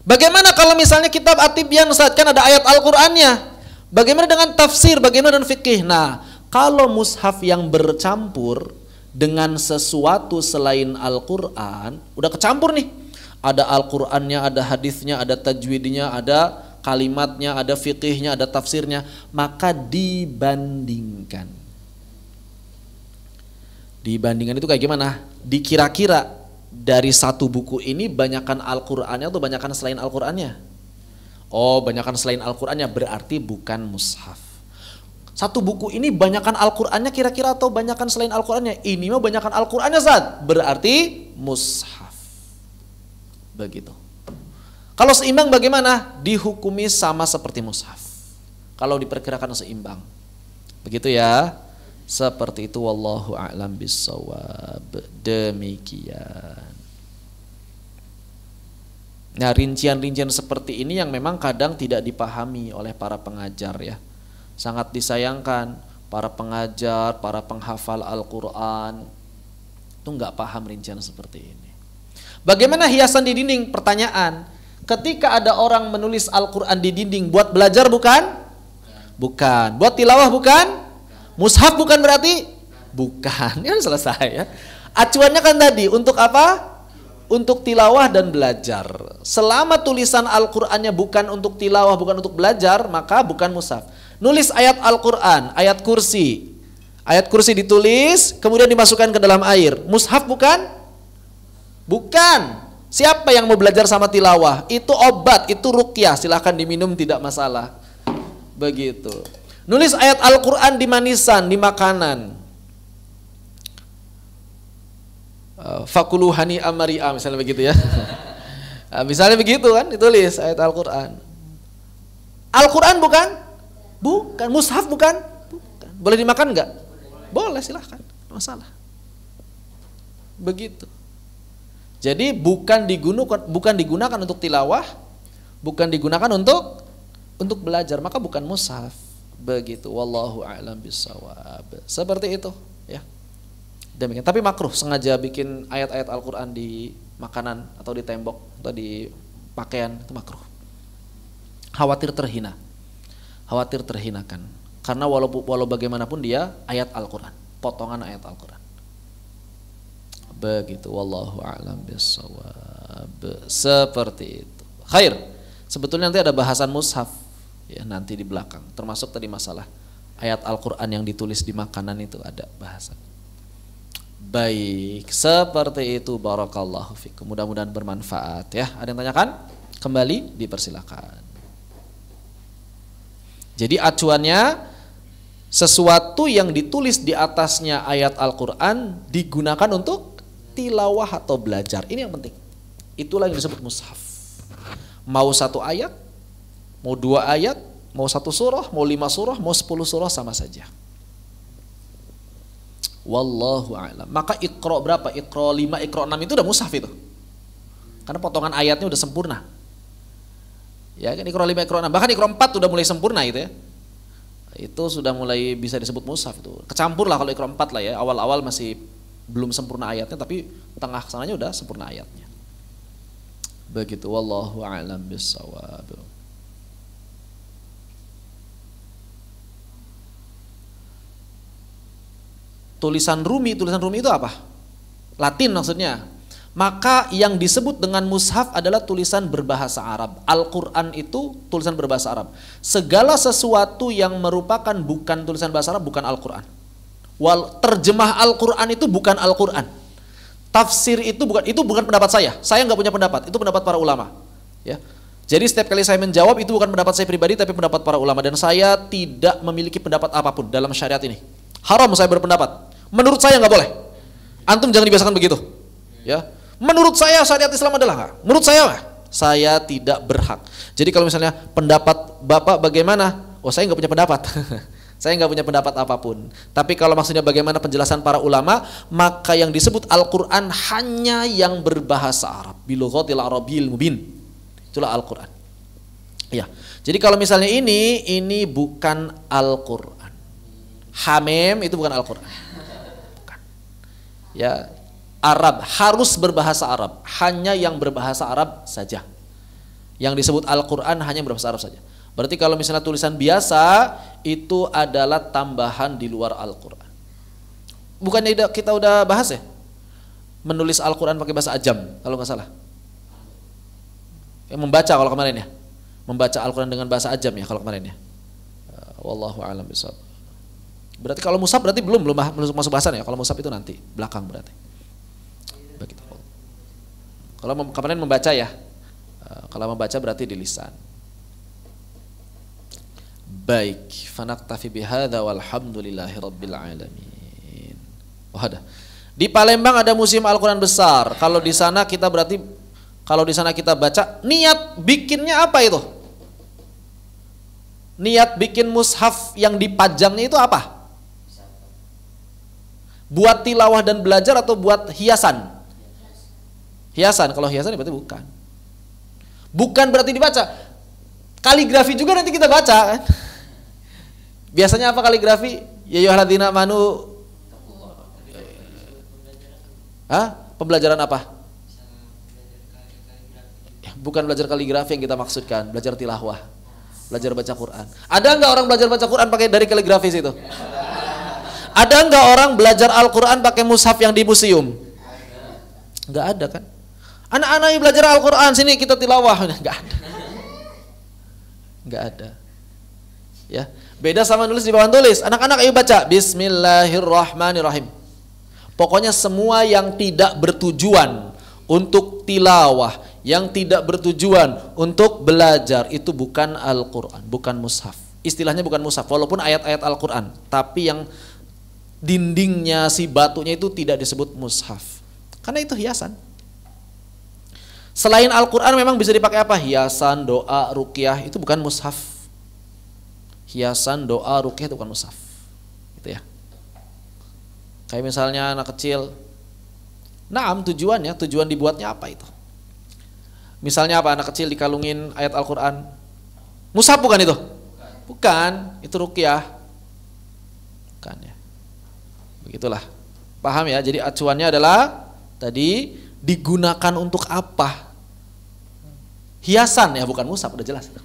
Speaker 1: Bagaimana kalau misalnya kitab At-Tibyan Ustaz, kan ada ayat Al-Qur'annya? Bagaimana dengan tafsir, bagaimana dengan fikih? Nah, kalau mushaf yang bercampur dengan sesuatu selain Al-Quran, udah kecampur nih. Ada Al-Qurannya, ada hadisnya, ada tajwidnya, ada kalimatnya, ada fikihnya, ada tafsirnya, maka dibandingkan. Dibandingkan itu kayak gimana? Dikira-kira dari satu buku ini banyakkan Al-Qurannya atau banyakkan selain Al-Qurannya? Oh, banyakkan selain Al-Qurannya, berarti bukan mushaf. Satu buku ini banyakkan Al-Qur'annya kira-kira atau banyakkan selain Al-Qur'annya? Ini mah banyakkan Al-Qur'annya, Ustaz. Berarti mushaf. Begitu. Kalau seimbang bagaimana? Dihukumi sama seperti mushaf. Kalau diperkirakan seimbang. Begitu ya. Seperti itu, wallahu a'lam bissawab. Demikian. Nah, rincian-rincian seperti ini yang memang kadang tidak dipahami oleh para pengajar ya. Sangat disayangkan para pengajar, para penghafal Al-Quran itu nggak paham rincian seperti ini. Bagaimana hiasan di dinding? Pertanyaan. Ketika ada orang menulis Al-Quran di dinding, buat belajar bukan? Bukan. Buat tilawah bukan? Mushaf bukan berarti? Bukan. Ya selesai ya. Acuannya kan tadi untuk apa? Untuk tilawah dan belajar. Selama tulisan Al-Qur'annya bukan untuk tilawah, bukan untuk belajar, maka bukan mushaf. Nulis ayat Al-Qur'an, ayat kursi. Ayat kursi ditulis, kemudian dimasukkan ke dalam air. Mushaf bukan? Bukan. Siapa yang mau belajar sama tilawah? Itu obat, itu ruqyah, silahkan diminum tidak masalah. Begitu. Nulis ayat Al-Qur'an di manisan, di makanan. Fakulu hani amari'a misalnya begitu ya. Misalnya begitu kan, ditulis ayat Al-Qur'an. Al-Qur'an bukan? Bukan. Mushaf bukan? Bukan. Boleh dimakan enggak? Boleh, silahkan, masalah. Begitu. Jadi bukan digunakan untuk tilawah, bukan digunakan untuk belajar, maka bukan mushaf. Begitu. Wallahu a'lam bissawab. Seperti itu ya. Demikian. Tapi makruh sengaja bikin ayat-ayat Al-Qur'an di makanan atau di tembok atau di pakaian, itu makruh. Khawatir terhina. Khawatir terhinakan. Karena walau bagaimanapun dia ayat Al-Qur'an, potongan ayat Al-Qur'an. Begitu. Wallahu a'lam bissawab. Seperti itu. Khair. Sebetulnya nanti ada bahasan mushaf ya nanti di belakang. Termasuk tadi masalah ayat Al-Qur'an yang ditulis di makanan itu ada bahasan. Baik, seperti itu. Barakallahu fikum. Mudah-mudahan bermanfaat ya. Ada yang tanyakan? Kembali dipersilakan. Jadi acuannya sesuatu yang ditulis di atasnya ayat Al-Qur'an digunakan untuk tilawah atau belajar. Ini yang penting. Itulah yang disebut mushaf. Mau 1 ayat, mau 2 ayat, mau 1 surah, mau 5 surah, mau 10 surah sama saja. Wallahu a'lam. Maka Iqra berapa? Iqra 5, Iqra 6 itu udah mushaf itu. Karena potongan ayatnya udah sempurna. Ya kan, Iqra 5, Iqra 6. Bahkan Iqra 4 udah mulai sempurna itu ya. Itu sudah mulai bisa disebut mushaf itu. Kecampur lah kalau Iqra 4 lah ya. Awal-awal masih belum sempurna ayatnya, tapi tengah sananya udah sempurna ayatnya. Begitu. Wallahu a'lam bissawab. Tulisan Rumi itu apa? Latin maksudnya. Maka yang disebut dengan mushaf adalah tulisan berbahasa Arab. Al-Quran itu tulisan berbahasa Arab. Segala sesuatu yang merupakan bukan tulisan bahasa Arab bukan Al-Quran. Terjemah Al-Quran itu bukan Al-Quran. Tafsir itu bukan pendapat saya. Saya nggak punya pendapat. Itu pendapat para ulama. Ya. Jadi setiap kali saya menjawab itu bukan pendapat saya pribadi tapi pendapat para ulama, dan saya tidak memiliki pendapat apapun dalam syariat ini. Haram saya berpendapat. Menurut saya nggak boleh. Antum jangan dibiasakan begitu. Ya. Menurut saya syariat Islam adalah nggak. Menurut saya tidak berhak. Jadi kalau misalnya pendapat Bapak bagaimana? Oh, saya nggak punya pendapat. Saya nggak punya pendapat apapun. Tapi kalau maksudnya bagaimana penjelasan para ulama, maka yang disebut Al-Quran hanya yang berbahasa Arab. Bilughatil Arabiyil Mubin. Itulah Al-Quran. Ya. Jadi kalau misalnya ini bukan Al-Quran. Hamim itu bukan Al-Quran. Ya, Arab harus berbahasa Arab, hanya yang berbahasa Arab saja. Yang disebut Al-Quran hanya berbahasa Arab saja. Berarti kalau misalnya tulisan biasa itu adalah tambahan di luar Al-Quran. Bukannya kita udah bahas ya? Menulis Al-Quran pakai bahasa Ajam kalau nggak salah. Membaca kalau kemarin ya. Membaca Al-Quran dengan bahasa Ajam ya kalau kemarin ya. Wallahu a'lam bishawab. Berarti kalau mushaf berarti belum masuk bahasan ya. Kalau mushaf itu nanti belakang berarti. Begitu. Kalau kemarin membaca ya. Kalau membaca berarti di lisan. Baik, fanaktafi bihadza walhamdulillahirabbil alamin. Oh, ada. Di Palembang ada museum Al-Qur'an besar. Kalau di sana kita baca, niat bikinnya apa itu? Niat bikin mushaf yang dipajangnya itu apa? Buat tilawah dan belajar atau buat hiasan? Hiasan. Kalau hiasan berarti bukan. Bukan berarti dibaca. Kaligrafi juga nanti kita baca kan. Biasanya apa kaligrafi? Ya ayyuhalladzina amanu. Pembelajaran apa? Ya, bukan belajar kaligrafi yang kita maksudkan, belajar tilawah, belajar baca Quran. Ada enggak orang belajar baca Quran pakai dari kaligrafi situ? Ada enggak orang belajar Al-Quran pakai mushaf yang di museum? Enggak ada kan? Anak-anak yang belajar Al-Quran sini kita tilawah, enggak ada. Enggak ada. Ya, beda sama nulis di papan tulis. Anak-anak ayo baca Bismillahirrahmanirrahim. Pokoknya semua yang tidak bertujuan untuk tilawah, yang tidak bertujuan untuk belajar, itu bukan Al-Quran, bukan mushaf. Istilahnya bukan mushaf, walaupun ayat-ayat Al-Quran, tapi yang dindingnya, si batunya itu tidak disebut mushaf, karena itu hiasan. Selain Al-Quran memang bisa dipakai apa? Hiasan, doa, ruqyah, itu bukan mushaf. Hiasan, doa, ruqyah itu bukan mushaf. Gitu ya. Kayak misalnya anak kecil, tujuan dibuatnya apa itu? Misalnya apa? Anak kecil dikalungin ayat Al-Quran, mushaf bukan itu? Bukan, itu ruqyah. Bukan ya. Begitulah. Paham ya? Jadi acuannya adalah tadi digunakan untuk apa? Hiasan ya, bukan mushaf, udah jelas itu.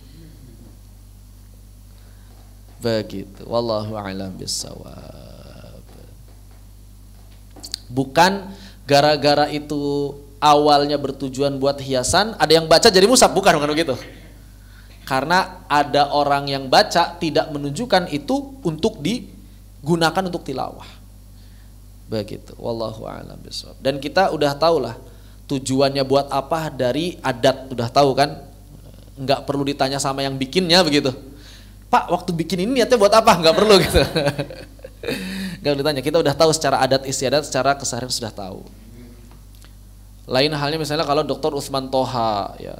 Speaker 1: Begitu. Wallahu a'lam bissawab. Bukan gara-gara itu awalnya bertujuan buat hiasan, ada yang baca jadi mushaf, bukan begitu. Karena ada orang yang baca tidak menunjukkan itu untuk digunakan untuk tilawah. Begitu. Wallahu a'lam bishawab. Dan kita udah tahu lah tujuannya buat apa dari adat, udah tahu kan? Enggak perlu ditanya sama yang bikinnya begitu. Pak, waktu bikin ini niatnya buat apa? Enggak perlu gitu. Enggak perlu ditanya. Kita udah tahu secara adat istiadat, secara keseharian sudah tahu. Lain halnya misalnya kalau Dr. Utsman Toha ya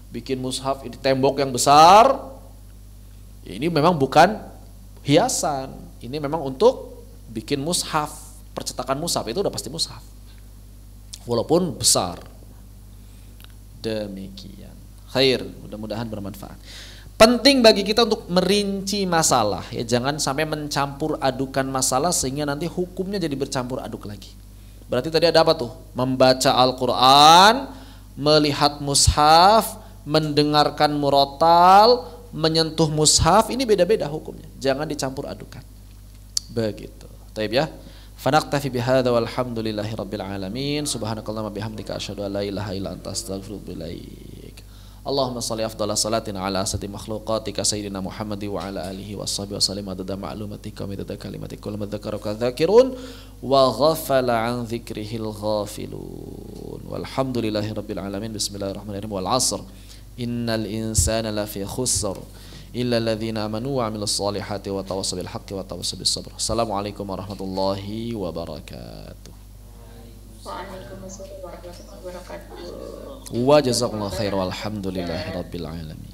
Speaker 1: bikin mushaf di tembok yang besar, ya ini memang bukan hiasan. Ini memang untuk bikin mushaf. Percetakan mushaf itu udah pasti mushaf, walaupun besar. Demikian. Khair, mudah-mudahan bermanfaat. Penting bagi kita untuk merinci masalah, ya jangan sampai mencampur adukan masalah sehingga nanti hukumnya jadi bercampur aduk lagi. Berarti tadi ada apa tuh? Membaca Al-Quran, melihat mushaf, mendengarkan murotal, menyentuh mushaf, ini beda-beda hukumnya. Jangan dicampur adukan. Begitu. Taib ya. Fanaktafi bihadza walhamdulillahi rabbil alamin. Subhanakallahumma bihamdika asyhadu an la ilaha illa anta astaghfiruka wa atubu ilaik. Allahumma shalli afdhalas salatin ala asati makhluqatika sayyidina Muhammadi wa ala alihi washabihi wasallim adada ma'lumatika wa midada kalimatika kullu man dzakaraka dzakirun wa ghafala an dzikrihil ghafilun. Walhamdulillahi rabbil alamin. Bismillahirrahmanirrahim. Wal 'asr. Innal insana lafi khusr illa alladhina amanu wa 'amilus solihati wa tawassaw bil haqqi wa tawassaw bis sabr. Assalamualaikum warahmatullahi wabarakatuh.
Speaker 4: Waalaikumsalam warahmatullahi wabarakatuh.
Speaker 1: Wa jazakumullahu khairan walhamdulillahi rabbil alamin.